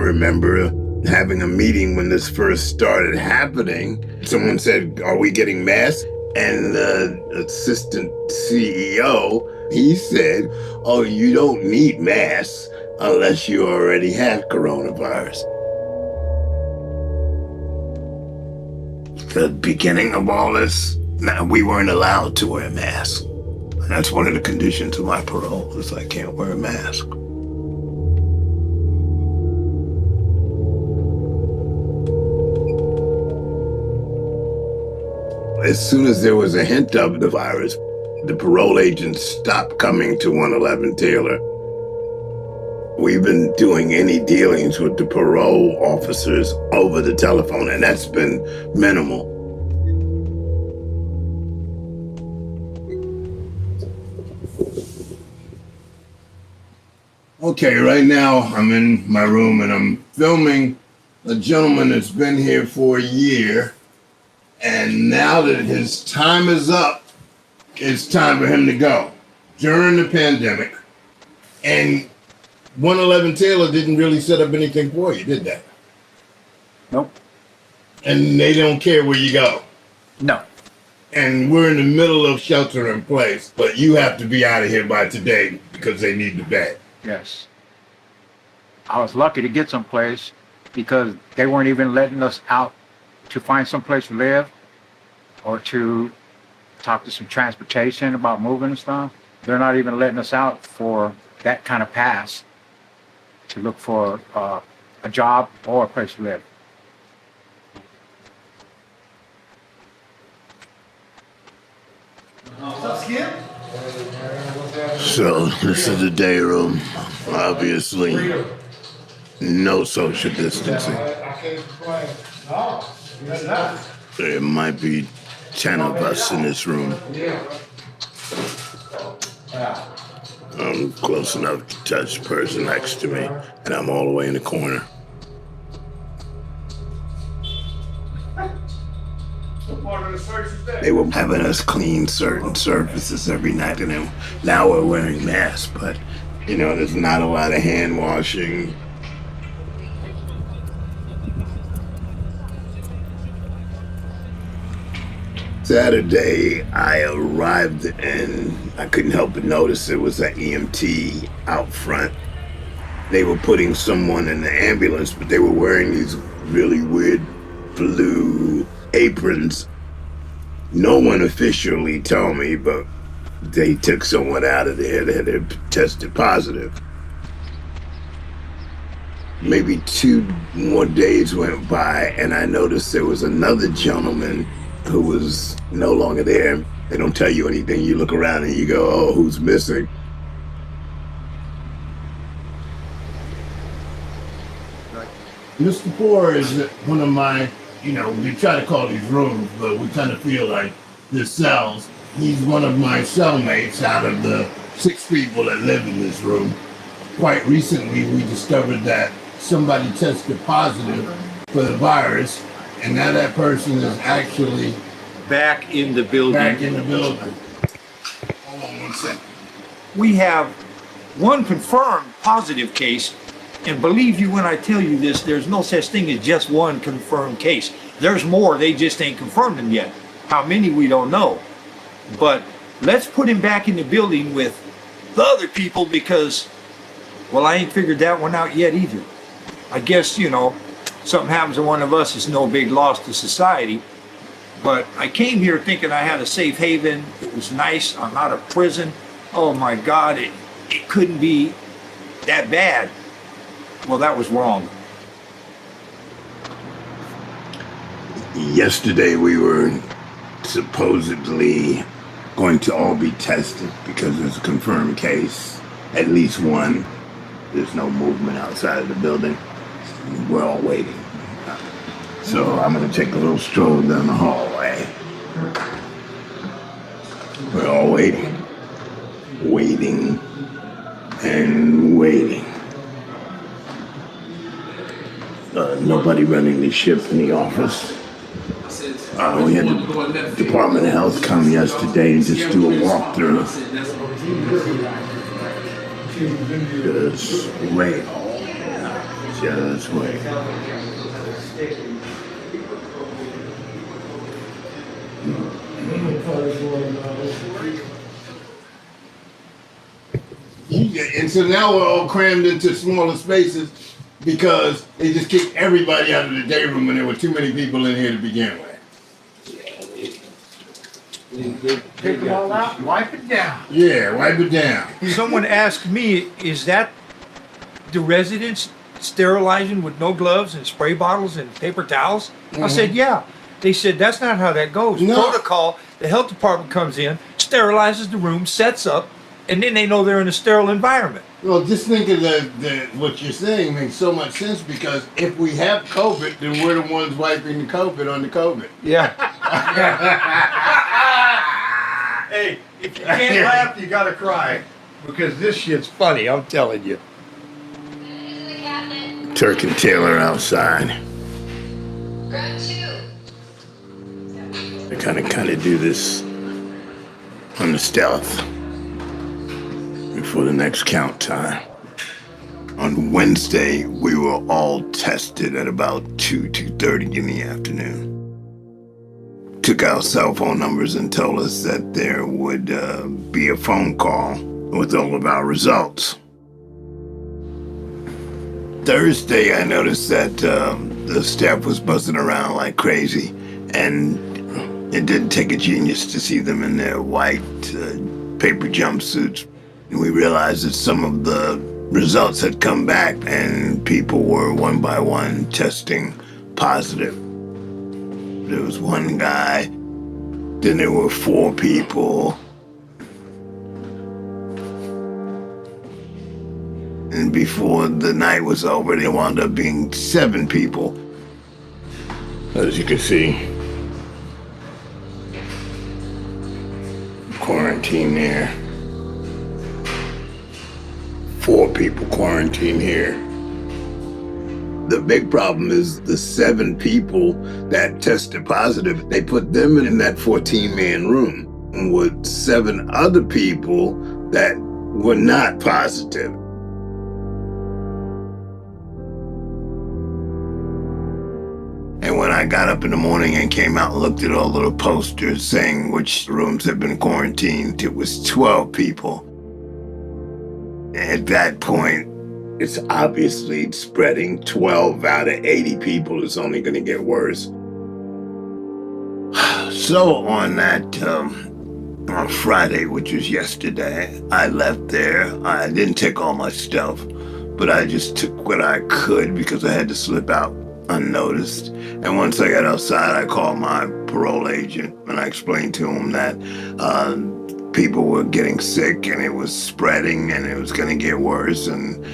remember having a meeting when this first started happening. Someone said, "Are we getting masks?" And the assistant CEO, he said, "Oh, you don't need masks unless you already have coronavirus." The beginning of all this, we weren't allowed to wear masks. And that's one of the conditions of my parole, is I can't wear a mask. As soon as there was a hint of the virus, the parole agents stopped coming to 111 Taylor. We've been doing any dealings with the parole officers over the telephone, and that's been minimal. Okay, right now I'm in my room and I'm filming a gentleman that's been here for a year. And now that his time is up, it's time for him to go. During the pandemic, and 111 Taylor didn't really set up anything for you, did they? Nope. And they don't care where you go. No. And we're in the middle of shelter in place, but you have to be out of here by today because they need the bed. Yes. I was lucky to get someplace because they weren't even letting us out to find someplace to live or to talk to some transportation about moving and stuff. They're not even letting us out for that kind of pass to look for a job or a place to live. So this is the day room. Obviously, no social distancing. There might be 10 of us in this room. I'm close enough to touch the person next to me, and I'm all the way in the corner. They were having us clean certain surfaces every night, and now we're wearing masks, but, you know, there's not a lot of hand washing. Saturday, I arrived and I couldn't help but notice there was an EMT out front. They were putting someone in the ambulance, but they were wearing these really weird blue aprons. No one officially told me, but they took someone out of there that had tested positive. Maybe 2 more days went by and I noticed there was another gentleman who was no longer there. They don't tell you anything. You look around and you go, "Oh, who's missing?" Mr. Poor is one of my, we try to call these rooms, but we kind of feel like they're cells. He's one of my cellmates out of the 6 people that live in this room. Quite recently, we discovered that somebody tested positive for the virus, and now that person is actually back in the building. Hold on 1 second. We have one confirmed positive case, and believe you when I tell you this, there's no such thing as just one confirmed case. There's more, they just ain't confirmed them yet. How many, we don't know. But let's put him back in the building with the other people because, well, I ain't figured that one out yet either. I guess, something happens to one of us, it's no big loss to society. But I came here thinking I had a safe haven. It was nice. I'm out of prison. Oh my God, it couldn't be that bad. Well, that was wrong. Yesterday we were supposedly going to all be tested because there's a confirmed case, at least one. There's no movement outside of the building. We're all waiting. So I'm gonna take a little stroll down the hallway. We're all waiting. Waiting and waiting. Nobody running the ship in the office. We had the Department of Health come yesterday and just do a walkthrough. Just wait. out of this way. Yeah, and so now we're all crammed into smaller spaces because they just kicked everybody out of the day room and there were too many people in here to begin with. Take them all out, wipe it down. Yeah, wipe it down. Someone asked me, is that the residents sterilizing with no gloves and spray bottles and paper towels? I said, yeah. They said, that's not how that goes. No. Protocol, the health department comes in, sterilizes the room, sets up, and then they know they're in a sterile environment. Well, just think of what you're saying makes so much sense because if we have COVID, then we're the ones wiping the COVID on the COVID. Yeah. Hey, if you can't laugh, you gotta cry. Because this shit's funny, I'm telling you. Turk and Taylor outside. They kind of do this on the stealth before the next count time. On Wednesday, we were all tested at about 2:30 in the afternoon. Took our cell phone numbers and told us that there would be a phone call with all of our results. Thursday, I noticed that the staff was buzzing around like crazy, and it didn't take a genius to see them in their white paper jumpsuits. And we realized that some of the results had come back and people were one by one testing positive. There was one guy, then there were 4 people. And before the night was over, there wound up being 7 people. As you can see, quarantine there. 4 people quarantined here. The big problem is the 7 people that tested positive, they put them in that 14-man room with 7 other people that were not positive. And when I got up in the morning and came out and looked at all of the posters saying which rooms have been quarantined, it was 12 people. At that point, it's obviously spreading. 12 out of 80 people is only going to get worse. So on that, on Friday, which was yesterday, I left there. I didn't take all my stuff, but I just took what I could because I had to slip out unnoticed. And once I got outside, I called my parole agent and I explained to him that people were getting sick and it was spreading and it was going to get worse. And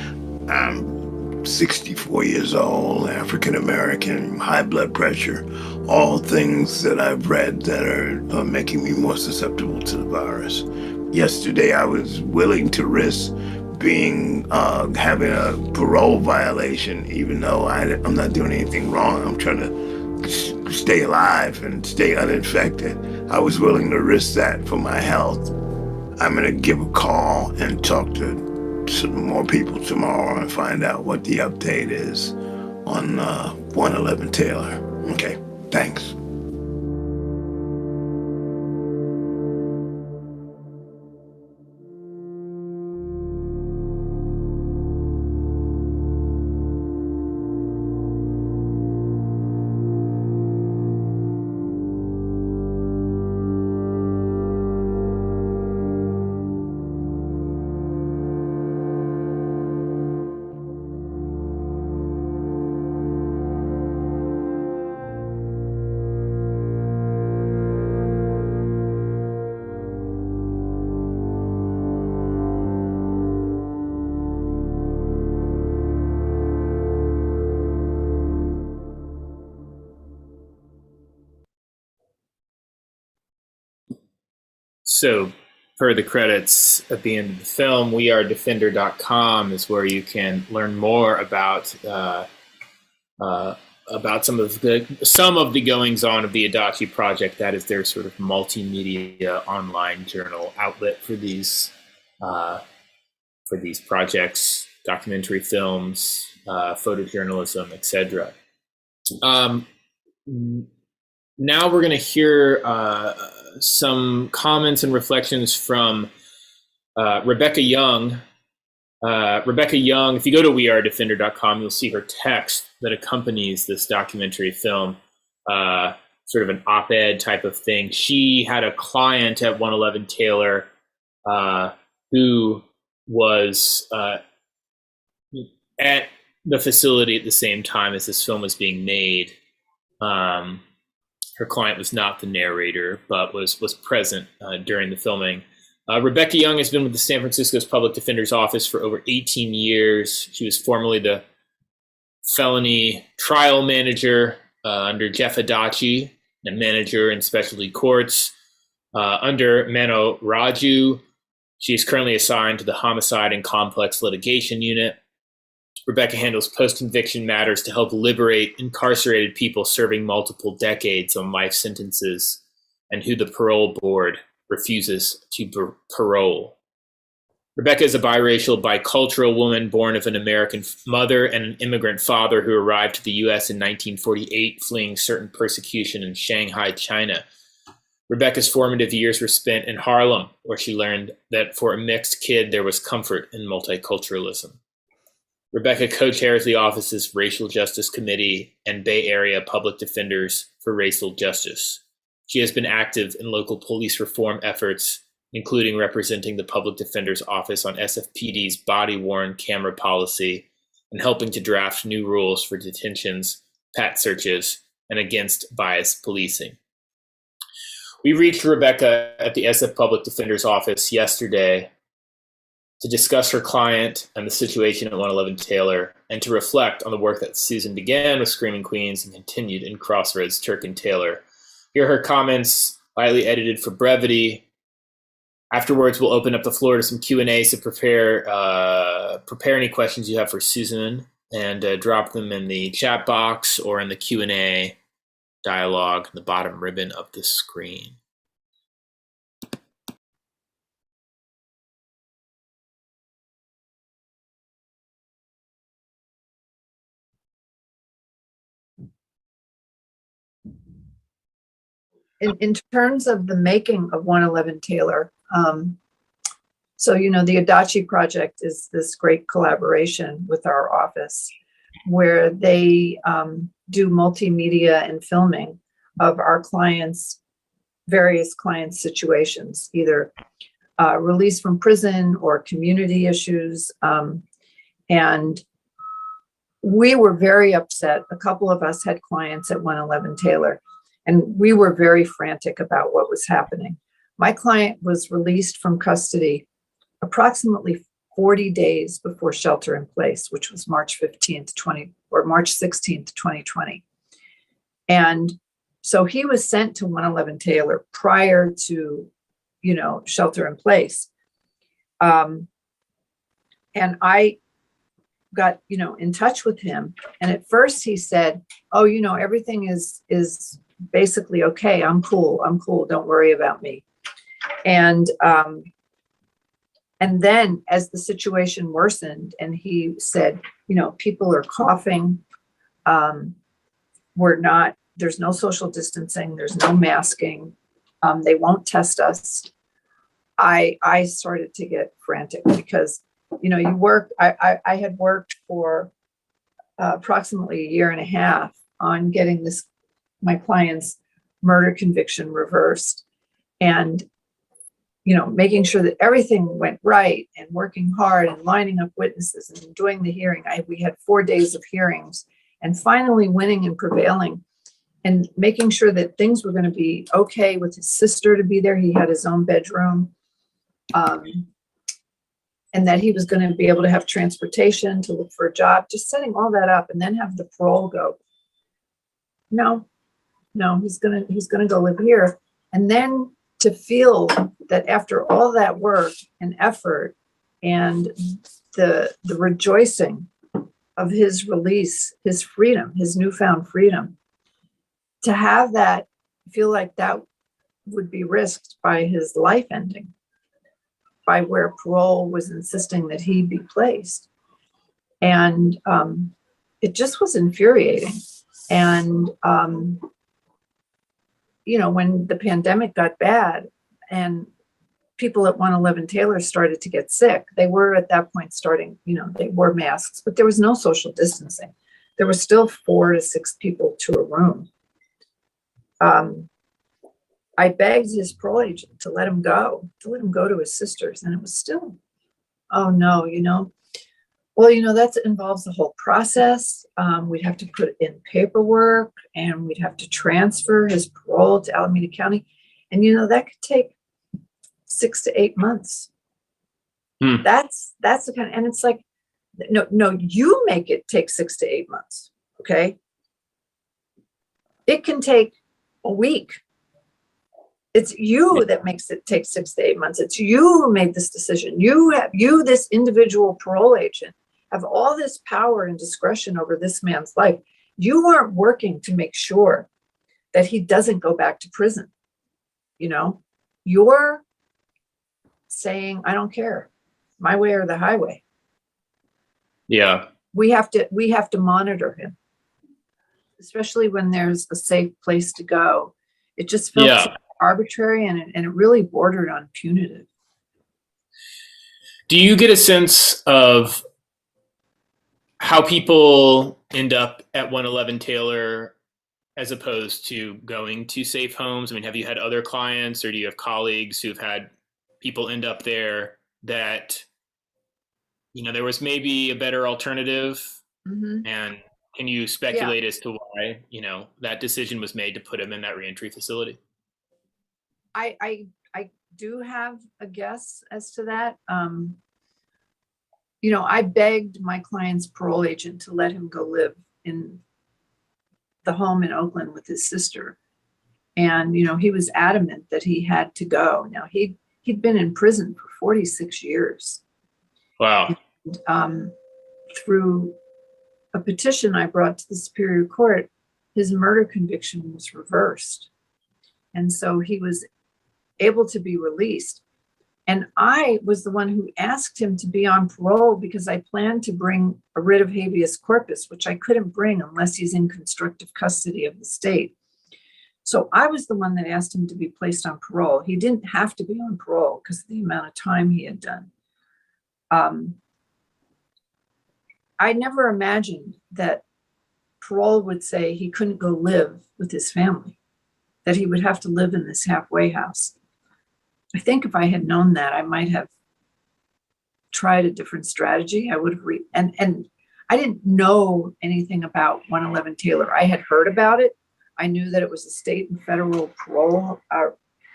I'm 64 years old, African American, high blood pressure, all things that I've read that are making me more susceptible to the virus. Yesterday, I was willing to risk having a parole violation, even though I'm not doing anything wrong. I'm trying to stay alive and stay uninfected. I was willing to risk that for my health. I'm gonna give a call and talk to some more people tomorrow and find out what the update is on 111 Taylor. Okay, thanks. So, per the credits at the end of the film, wearedefender.com is where you can learn more about some of the goings on of the Adachi Project. That is their sort of multimedia online journal outlet for these projects, documentary films, photojournalism, etc. Now we're going to hear some comments and reflections from Rebecca Young. Rebecca Young, if you go to wearedefender.com, you'll see her text that accompanies this documentary film, sort of an op-ed type of thing. She had a client at 111 Taylor who was at the facility at the same time as this film was being made. Her client was not the narrator, but was present during the filming. Rebecca Young has been with the San Francisco's Public Defender's Office for over 18 years. She was formerly the felony trial manager under Jeff Adachi, a manager in specialty courts. Under Mano Raju, she is currently assigned to the Homicide and Complex Litigation Unit. Rebecca handles post-conviction matters to help liberate incarcerated people serving multiple decades on life sentences and who the parole board refuses to parole. Rebecca is a biracial, bicultural woman born of an American mother and an immigrant father who arrived to the U.S. in 1948, fleeing certain persecution in Shanghai, China. Rebecca's formative years were spent in Harlem, where she learned that for a mixed kid, there was comfort in multiculturalism. Rebecca co-chairs the office's Racial Justice Committee and Bay Area Public Defenders for Racial Justice. She has been active in local police reform efforts, including representing the Public Defender's Office on SFPD's body-worn camera policy and helping to draft new rules for detentions, pat searches, and against biased policing. We reached Rebecca at the SF Public Defender's Office yesterday to discuss her client and the situation at 111 Taylor, and to reflect on the work that Susan began with Screaming Queens and continued in Crossroads, Turk, and Taylor. Here are her comments, lightly edited for brevity. Afterwards, we'll open up the floor to some Q&A, so prepare any questions you have for Susan and drop them in the chat box or in the Q&A dialogue in the bottom ribbon of the screen. In terms of the making of 111 Taylor, so, the Adachi Project is this great collaboration with our office where they do multimedia and filming of our various clients' situations, either release from prison or community issues. And we were very upset. A couple of us had clients at 111 Taylor, and we were very frantic about what was happening. My client was released from custody approximately 40 days before shelter in place, which was March 16th, 2020. And so he was sent to 111 Taylor prior to, shelter in place. And I got, in touch with him. And at first he said, oh, everything is basically okay. I'm cool. Don't worry about me. And then as the situation worsened and he said, people are coughing. There's no social distancing. There's no masking. They won't test us. I started to get frantic because, I had worked for approximately a year and a half on getting my client's murder conviction reversed, and making sure that everything went right and working hard and lining up witnesses and doing the hearing. We had 4 days of hearings and finally winning and prevailing and making sure that things were going to be okay with his sister to be there. He had his own bedroom, and that he was going to be able to have transportation to look for a job, just setting all that up, and then have the parole go, no, he's going to go live here. And then to feel that after all that work and effort and the rejoicing of his release, his freedom, his newfound freedom, to have that feel like that would be risked by his life ending, by where parole was insisting that he be placed. And it just was infuriating. And, you know, when the pandemic got bad and people at 111 Taylor started to get sick, they were at that point starting, you know, they wore masks, but there was no social distancing. There were still 4 to 6 people to a room. I begged his parole agent to let him go to his sister's. And it was still, oh no, you know, well, you know, that involves the whole process. We'd have to put in paperwork and we'd have to transfer his parole to Alameda County. And, you know, that could take 6 to 8 months. That's the kind of, and it's like, no, you make it take 6 to 8 months. Okay. It can take a week. It's you that makes it take 6 to 8 months. It's you who made this decision. You, this individual parole agent, have all this power and discretion over this man's life. You aren't working to make sure that he doesn't go back to prison. You know, you're saying, I don't care, my way or the highway. Yeah. We have to monitor him, especially when there's a safe place to go. It just felt so arbitrary and it really bordered on punitive. Do you get a sense of how people end up at 111 Taylor as opposed to going to safe homes? I mean, have you had other clients or do you have colleagues who've had people end up there that, you know, there was maybe a better alternative? And can you speculate as to why, you know, that decision was made to put him in that reentry facility? I do have a guess as to that. You know, I begged my client's parole agent to let him go live in the home in Oakland with his sister. And, you know, he was adamant that he had to go. Now, he'd been in prison for 46 years. Wow. And, through a petition I brought to the Superior Court, his murder conviction was reversed. And so he was able to be released. And I was the one who asked him to be on parole because I planned to bring a writ of habeas corpus, which I couldn't bring unless he's in constructive custody of the state. So I was the one that asked him to be placed on parole. He didn't have to be on parole because of the amount of time he had done. I never imagined that parole would say he couldn't go live with his family, that he would have to live in this halfway house. I think if I had known that, I might have tried a different strategy. I would have and I didn't know anything about 111 Taylor. I had heard about it. I knew that it was a state and federal parole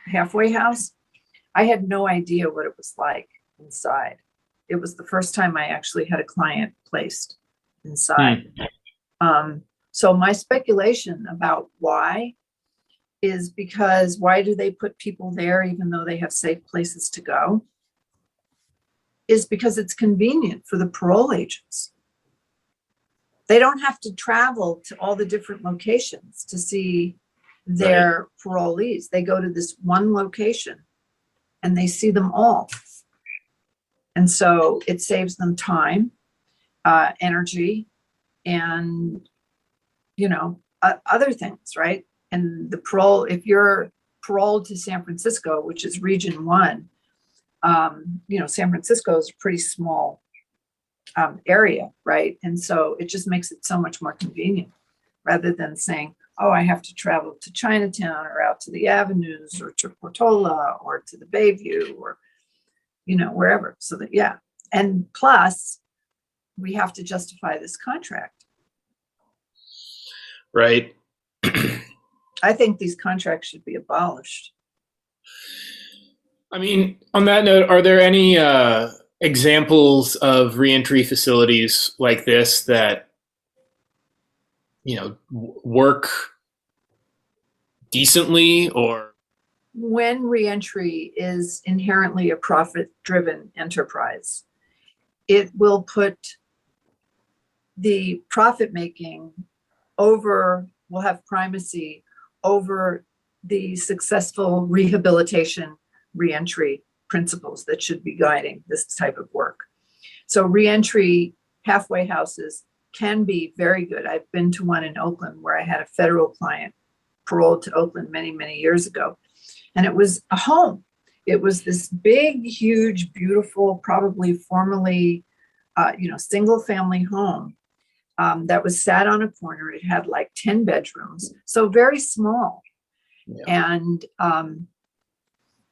halfway house. I had no idea what it was like inside. It was the first time I actually had a client placed inside. So my speculation about why is because why do they put people there even though they have safe places to go? Is because it's convenient for the parole agents. They don't have to travel to all the different locations to see their parolees. They go to this one location and they see them all. And so it saves them time, energy, and, you know, other things, right? And the parole, if you're paroled to San Francisco, which is Region 1, you know, San Francisco is a pretty small area, right? And so it just makes it so much more convenient rather than saying, oh, I have to travel to Chinatown or out to the Avenues or to Portola or to the Bayview or, you know, wherever. So that, yeah. And plus, we have to justify this contract. Right. I think these contracts should be abolished. I mean, on that note, are there any examples of reentry facilities like this that, you know, work decently? Or when reentry is inherently a profit-driven enterprise, it will put the profit-making over, will have primacy over the successful rehabilitation reentry principles that should be guiding this type of work. So reentry halfway houses can be very good. I've been to one in Oakland where I had a federal client paroled to Oakland many, many years ago. And it was a home. It was this big, huge, beautiful, probably formerly, single family home that was sat on a corner. It had like 10 bedrooms, so very small. Yeah. And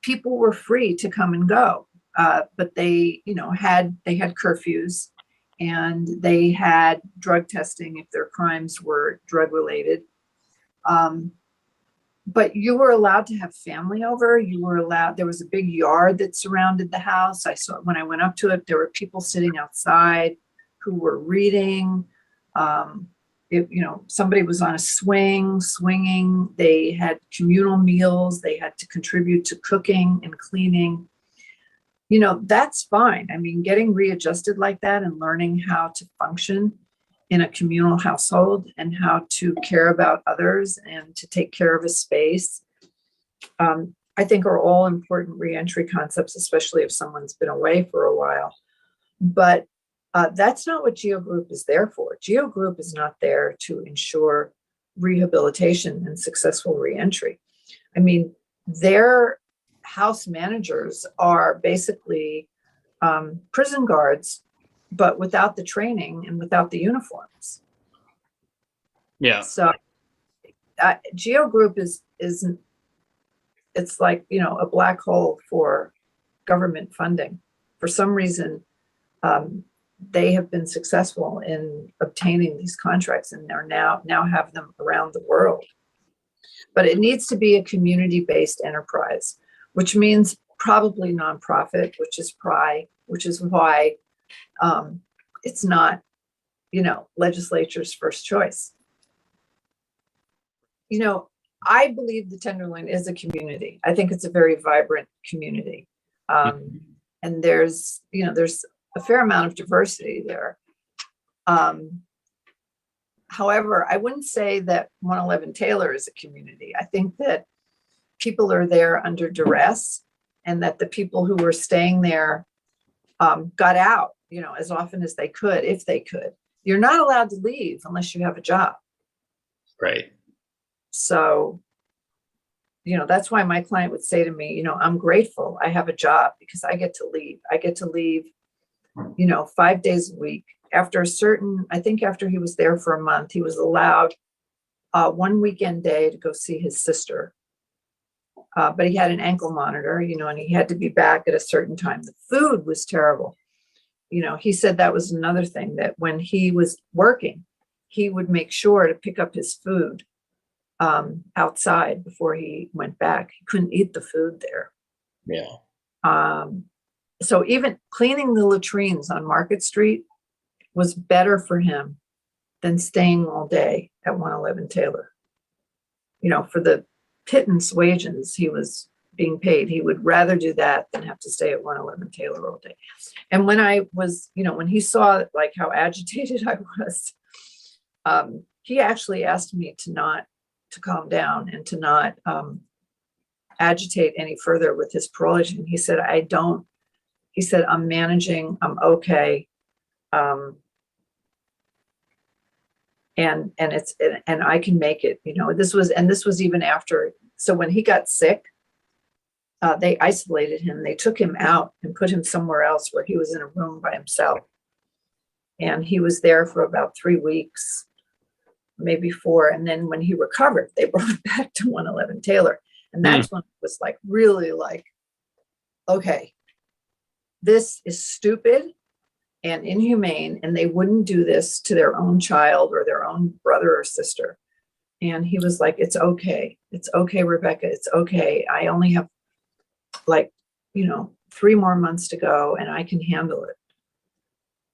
people were free to come and go. But they had curfews, and they had drug testing if their crimes were drug related. But you were allowed to have family over. There was a big yard that surrounded the house. I saw when I went up to it, there were people sitting outside who were reading. Somebody was on a swinging. They had communal meals. They had to contribute to cooking and cleaning. That's fine. I mean, getting readjusted like that and learning how to function in a communal household and how to care about others and to take care of a space, I think are all important reentry concepts, especially if someone's been away for a while. But that's not what GeoGroup is there for. GeoGroup is not there to ensure rehabilitation and successful reentry. I mean, their house managers are basically prison guards, but without the training and without the uniforms. Yeah. So GeoGroup isn't, it's like, a black hole for government funding. For some reason, they have been successful in obtaining these contracts, and they're now have them around the world. But it needs to be a community-based enterprise, which means probably nonprofit, which is why it's not, legislature's first choice. I believe the Tenderloin is a community. I think it's a very vibrant community. And there's a fair amount of diversity there. However, I wouldn't say that 111 Taylor is a community. I think that people are there under duress, and that the people who were staying there got out, as often as they could, if they could. You're not allowed to leave unless you have a job. Right. So, that's why my client would say to me, I'm grateful I have a job because I get to leave. I get to leave, 5 days a week. After after he was there for a month, he was allowed one weekend day to go see his sister. But he had an ankle monitor, and he had to be back at a certain time. The food was terrible. He said that was another thing, that when he was working, he would make sure to pick up his food outside before he went back. He couldn't eat the food there. Yeah. So even cleaning the latrines on Market Street was better for him than staying all day at 111 Taylor. For the pittance wages he was being paid, he would rather do that than have to stay at 111 Taylor all day. And when I was, when he saw like how agitated I was, he actually asked me to calm down and to not agitate any further with his parole agent. He said, I'm managing, I'm okay. And I can make it, this was even after. So when he got sick, they isolated him. They took him out and put him somewhere else where he was in a room by himself. And he was there for about 3 weeks, maybe 4. And then when he recovered, they brought him back to 111 Taylor. And that's when it was like, really like, okay, this is stupid and inhumane, and they wouldn't do this to their own child or their own brother or sister. And he was like, it's okay, Rebecca, it's okay. I only have 3 more months to go, and I can handle it.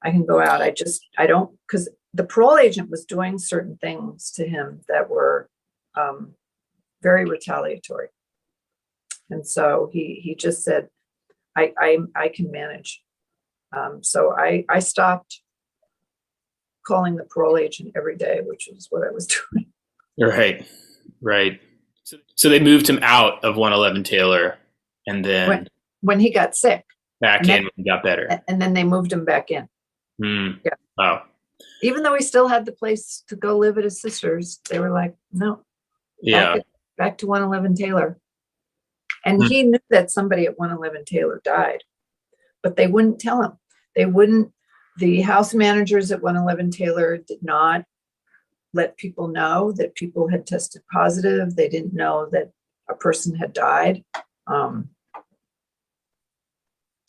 I can go out. I don't, because the parole agent was doing certain things to him that were very retaliatory. And so he just said, I can manage. So I stopped calling the parole agent every day, which is what I was doing. Right. So they moved him out of 111 Taylor, and then when he got sick, back in when he got better. And then they moved him back in. Yeah. Wow. Even though he still had the place to go live at his sister's, they were like, no, Yeah. back to 111 Taylor. And Hmm. he knew that somebody at 111 Taylor died, but they wouldn't tell him. They wouldn't. The house managers at 111 Taylor did not let people know that people had tested positive. They didn't know that a person had died.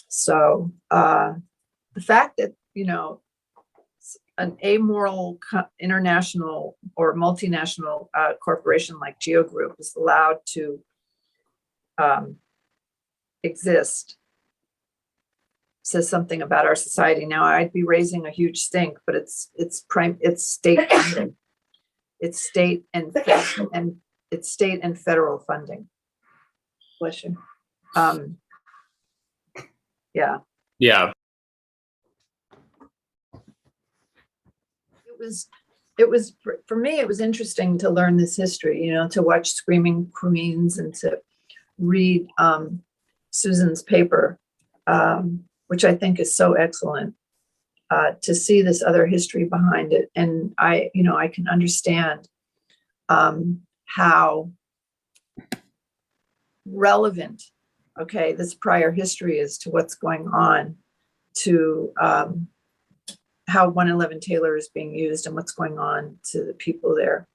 So the fact that, an amoral international or multinational corporation like Geo Group is allowed to exist says something about our society. Now, I'd be raising a huge stink, but it's state funding. It's state and it's state and federal funding. Bless you. Yeah. Yeah. It was for me, it was interesting to learn this history, to watch Screaming Queens and to read Susan's paper, which I think is so excellent, to see this other history behind it. And I can understand how relevant, this prior history is to what's going on, to how 111 Taylor is being used and what's going on to the people there.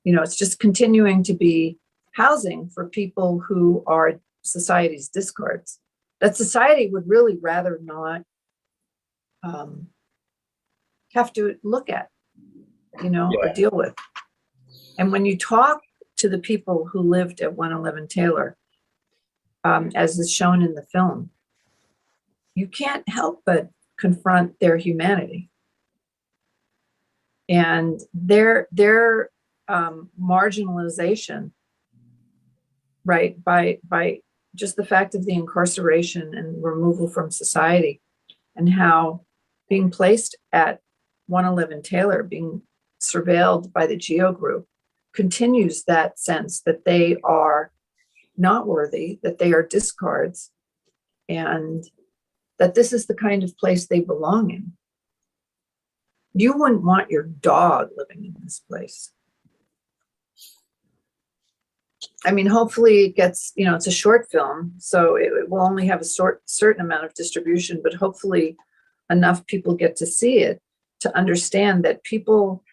It's just continuing to be housing for people who are society's discards, that society would really rather not have to look at, or deal with. And when you talk to the people who lived at 111 Taylor, as is shown in the film, you can't help but confront their humanity and their marginalization, right, by just the fact of the incarceration and removal from society, and how being placed at 111 Taylor, being surveilled by the Geo Group, continues that sense that they are not worthy, that they are discards, and that this is the kind of place they belong in. You wouldn't want your dog living in this place. I mean, hopefully it gets, it's a short film, so it will only have a certain amount of distribution, but hopefully enough people get to see it to understand that people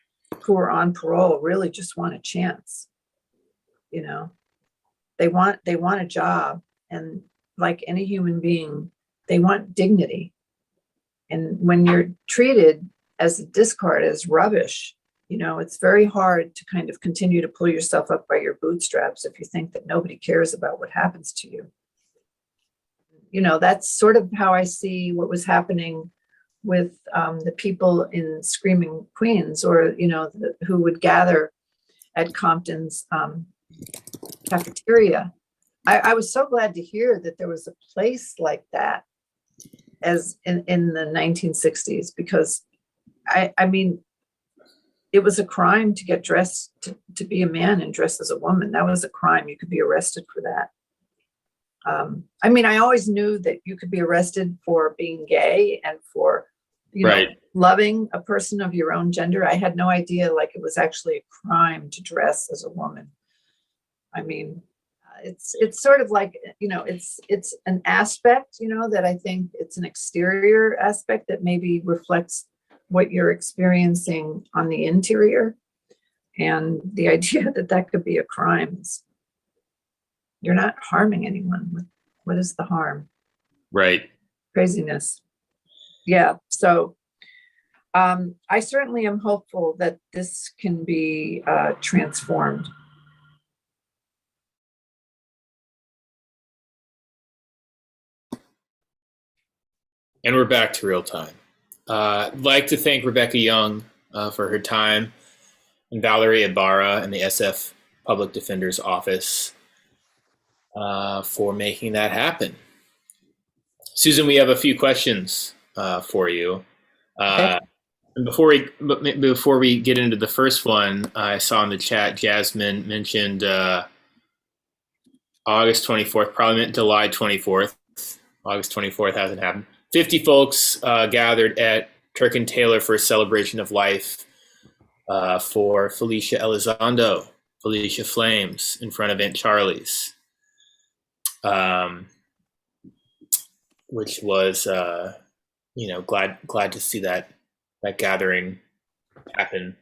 who are on parole really just want a chance. They want a job, and like any human being, they want dignity. And when you're treated as a discard, as rubbish, it's very hard to kind of continue to pull yourself up by your bootstraps if you think that nobody cares about what happens to you. That's sort of how I see what was happening with the people in Screaming Queens, or, who would gather at Compton's cafeteria. I was so glad to hear that there was a place like that as in the 1960s, because I mean, it was a crime to get dressed, to be a man and dress as a woman. That was a crime. You could be arrested for that. I mean, I always knew that you could be arrested for being gay and for, loving a person of your own gender. I had no idea, like, it was actually a crime to dress as a woman. I mean, it's sort of like, it's an aspect, that I think it's an exterior aspect that maybe reflects what you're experiencing on the interior. And the idea that that could be a crime is, you're not harming anyone. What is the harm? Right. Craziness. Yeah. So I certainly am hopeful that this can be transformed. And we're back to real time. I'd like to thank Rebecca Young for her time, and Valerie Ibarra and the SF Public Defender's Office for making that happen. Susan, we have a few questions for you. Okay. And before we get into the first one, I saw in the chat Jasmine mentioned August 24th, probably meant July 24th. August 24th hasn't happened. 50 folks gathered at Turk and Taylor for a celebration of life for Felicia Elizondo, Felicia Flames, in front of Aunt Charlie's, which was, glad to see that gathering happen.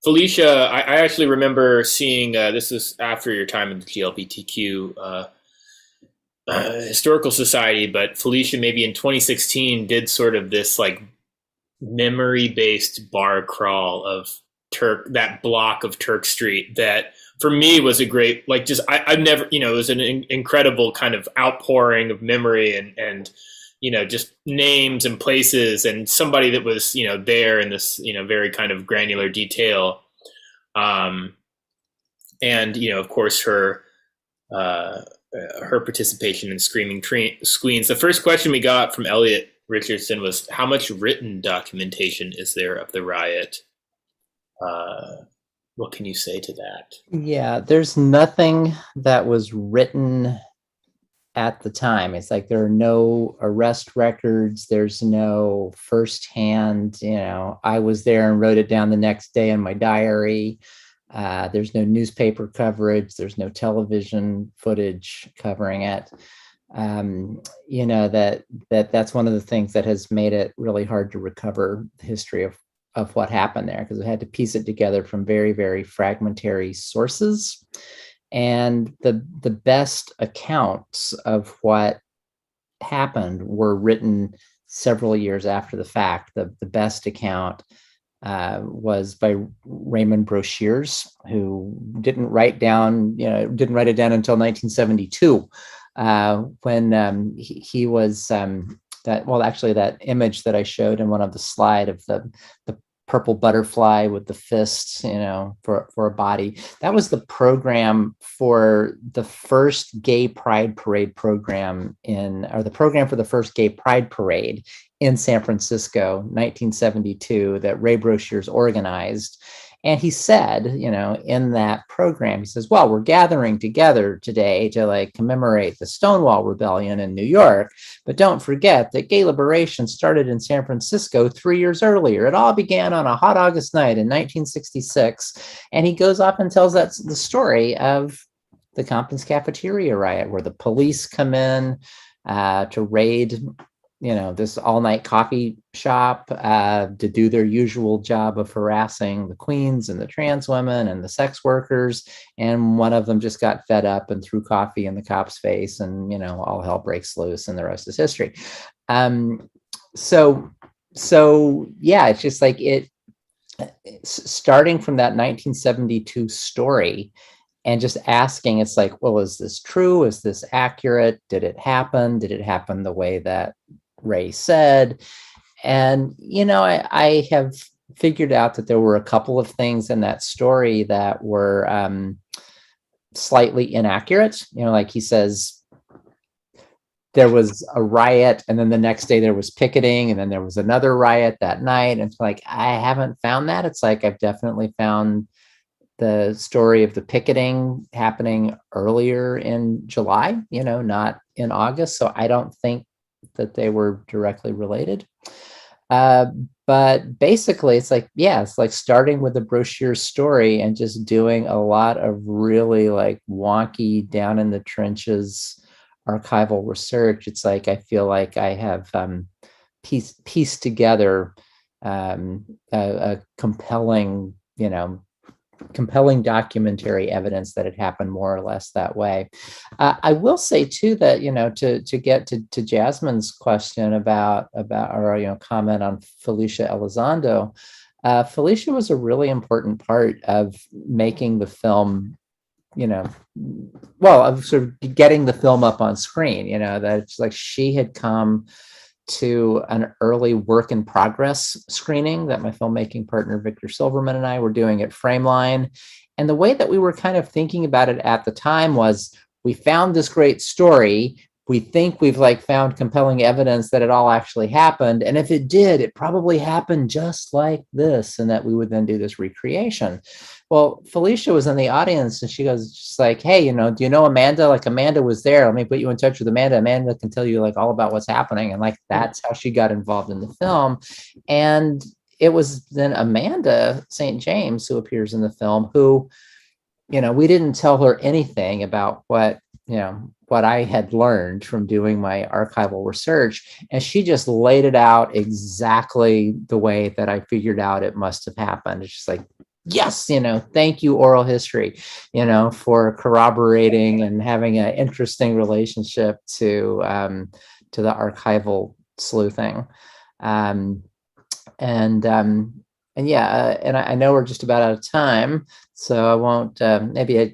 Felicia, I actually remember seeing, this was after your time in the GLBTQ Historical Society, but Felicia maybe in 2016 did sort of this like memory-based bar crawl of Turk, that block of Turk Street that for me was a great, like, just, I've never, it was an incredible kind of outpouring of memory and just names and places and somebody that was, there in this, very kind of granular detail. And, of course, her participation in Screaming Squeens. The first question we got from Elliot Richardson was, how much written documentation is there of the riot? What can you say to that? Yeah, there's nothing that was written at the time. It's like there are no arrest records. There's no firsthand, I was there and wrote it down the next day in my diary. There's no newspaper coverage. There's no television footage covering it. That's one of the things that has made it really hard to recover the history of what happened there, because we had to piece it together from very, very fragmentary sources. And the best accounts of what happened were written several years after the fact. The best account was by Raymond Brochiers, who didn't write it down until 1972, when he was that image that I showed in one of the slide of the purple butterfly with the fists, for a body. That was the program for the first gay pride parade program the program for the first gay pride parade in San Francisco, 1972, that Ray Brochiers organized. And he said, in that program, he says, well, we're gathering together today to commemorate the Stonewall Rebellion in New York. But don't forget that gay liberation started in San Francisco 3 years earlier. It all began on a hot August night in 1966. And he goes off and tells the story of the Compton's Cafeteria Riot, where the police come in to raid this all-night coffee shop to do their usual job of harassing the queens and the trans women and the sex workers. And one of them just got fed up and threw coffee in the cop's face, and, all hell breaks loose, and the rest is history. So yeah, it's just like starting from that 1972 story and just asking, it's like, well, is this true? Is this accurate? Did it happen? Did it happen the way that Ray said? And, I have figured out that there were a couple of things in that story that were slightly inaccurate. Like he says, there was a riot, and then the next day there was picketing, and then there was another riot that night. And it's like, I haven't found that. It's like, I've definitely found the story of the picketing happening earlier in July, not in August. So I don't think that they were directly related. But basically it's like starting with the Brochiers story and just doing a lot of really wonky down in the trenches archival research. It's like, I feel like I have pieced together a compelling documentary evidence that it happened more or less that way. I will say too that, to get to Jasmine's question about or comment on Felicia Elizondo, Felicia was a really important part of making the film, of sort of getting the film up on screen. That it's like she had come to an early work in progress screening that my filmmaking partner, Victor Silverman, and I were doing at Frameline. And the way that we were kind of thinking about it at the time was, we found this great story, we think we've like found compelling evidence that it all actually happened. And if it did, it probably happened just like this, and that we would then do this recreation. Well, Felicia was in the audience and she goes just like, hey, do you know Amanda? Like Amanda was there. Let me put you in touch with Amanda. Amanda can tell you like all about what's happening. And like, that's how she got involved in the film. And it was then Amanda St. James, who appears in the film, who, we didn't tell her anything about what I had learned from doing my archival research. And she just laid it out exactly the way that I figured out it must have happened. It's just like, yes, thank you, oral history, for corroborating and having an interesting relationship to the archival sleuthing. And I know we're just about out of time, so I won't. Maybe. Well,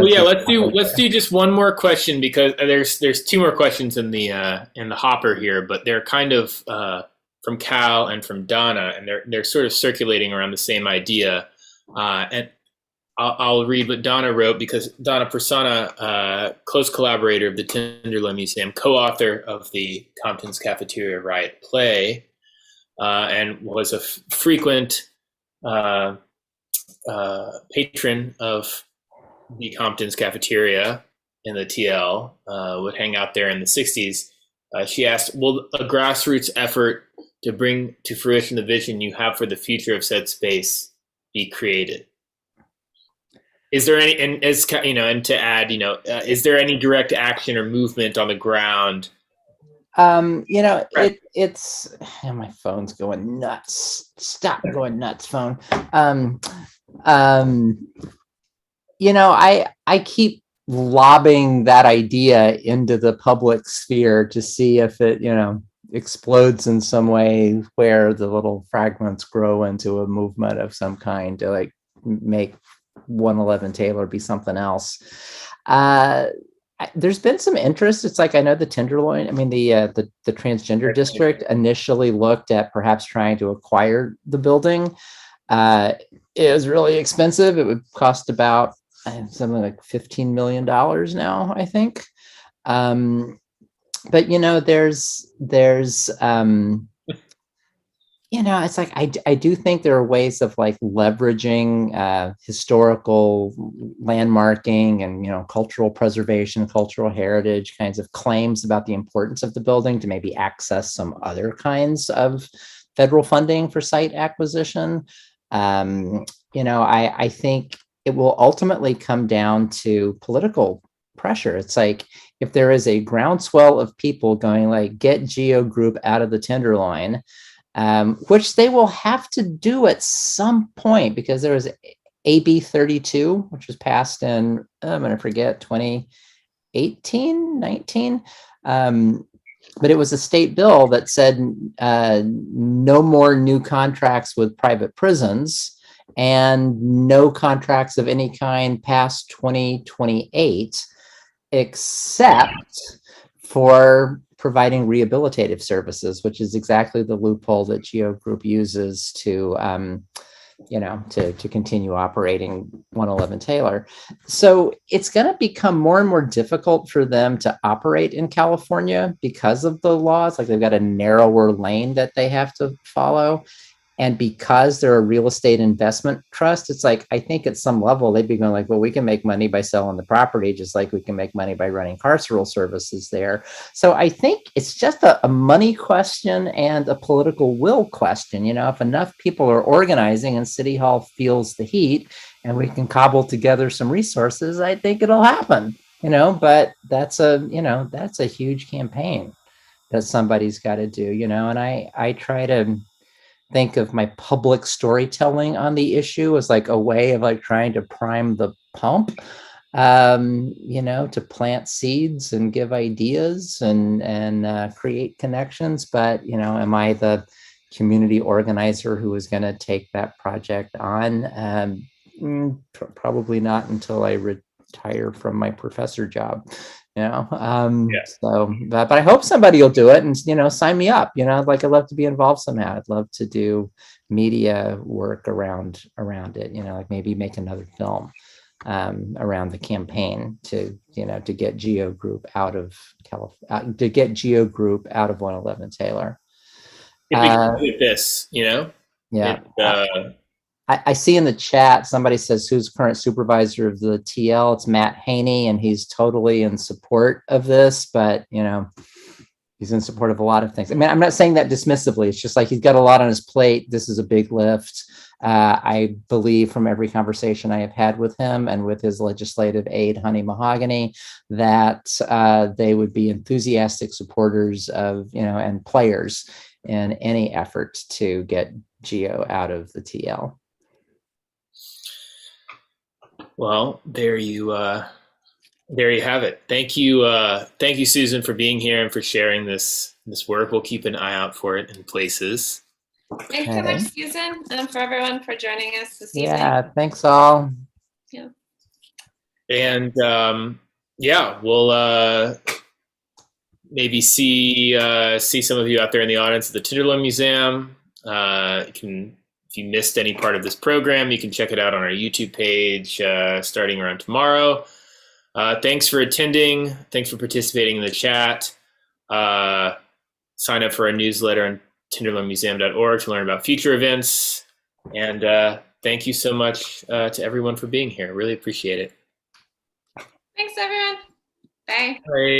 yeah. Let's do just one more question, because there's two more questions in the hopper here, but they're kind of from Cal and from Donna, and they're sort of circulating around the same idea. And I'll read what Donna wrote, because Donna Persona, close collaborator of the Tenderloin Museum, co-author of the Compton's Cafeteria Riot play, and was a frequent patron of the Compton's Cafeteria in the TL, would hang out there in the 60s. She asked, will a grassroots effort to bring to fruition the vision you have for the future of said space be created? Is there any, and to add, is there any direct action or movement on the ground? It's my phone's going nuts. Stop going nuts, phone. I keep lobbing that idea into the public sphere to see if it, explodes in some way, where the little fragments grow into a movement of some kind to like make 111 Taylor be something else. There's been some interest. It's like, I know the Tenderloin, the transgender district initially looked at perhaps trying to acquire the building. It was really expensive. It would cost about something like $15 million now, I think. But it's like, I do think there are ways of like leveraging historical landmarking and, cultural preservation, cultural heritage kinds of claims about the importance of the building to maybe access some other kinds of federal funding for site acquisition. I think it will ultimately come down to political pressure. It's like, if there is a groundswell of people going like, get Geo Group out of the Tenderloin, which they will have to do at some point, because there was AB 32, which was passed in, I'm going to forget, 2018, 19. But it was a state bill that said no more new contracts with private prisons, and no contracts of any kind past 2028, except for providing rehabilitative services, which is exactly the loophole that Geo Group uses to continue operating 111 Taylor. So it's going to become more and more difficult for them to operate in California because of the laws. Like, they've got a narrower lane that they have to follow. And because they're a real estate investment trust, it's like, I think at some level they'd be going like, well, we can make money by selling the property, just like we can make money by running carceral services there. So I think it's just a money question and a political will question. If enough people are organizing and City Hall feels the heat and we can cobble together some resources, I think it'll happen, but that's a huge campaign that somebody's got to do, and I try to think of my public storytelling on the issue as like a way of like trying to prime the pump, to plant seeds and give ideas and create connections. But, am I the community organizer who is going to take that project on? Probably not until I retire from my professor job. So, but I hope somebody will do it and, sign me up, I'd love to be involved somehow. I'd love to do media work around it, like maybe make another film. around the campaign to get Geo Group out of to get Geo Group out of 111 Taylor. If we can do this, Yeah. It, I see in the chat somebody says who's current supervisor of the TL. It's Matt Haney, and he's totally in support of this, but he's in support of a lot of things. I mean, I'm not saying that dismissively. It's just like he's got a lot on his plate. This is a big lift. I believe from every conversation I have had with him and with his legislative aide, Honey Mahogany, that they would be enthusiastic supporters of, and players in any effort to get Geo out of the TL. Well, there you have it. Thank you, Susan, for being here and for sharing this work. We'll keep an eye out for it in places. Thanks so much, Susan, and for everyone for joining us this evening. Yeah, thanks all. Yeah. And we'll maybe see some of you out there in the audience at the Tenderloin Museum. If you missed any part of this program, you can check it out on our YouTube page starting around tomorrow. Thanks for attending. Thanks for participating in the chat. Sign up for our newsletter on tenderloinmuseum.org to learn about future events. And thank you so much to everyone for being here. Really appreciate it. Thanks, everyone. Bye. Bye.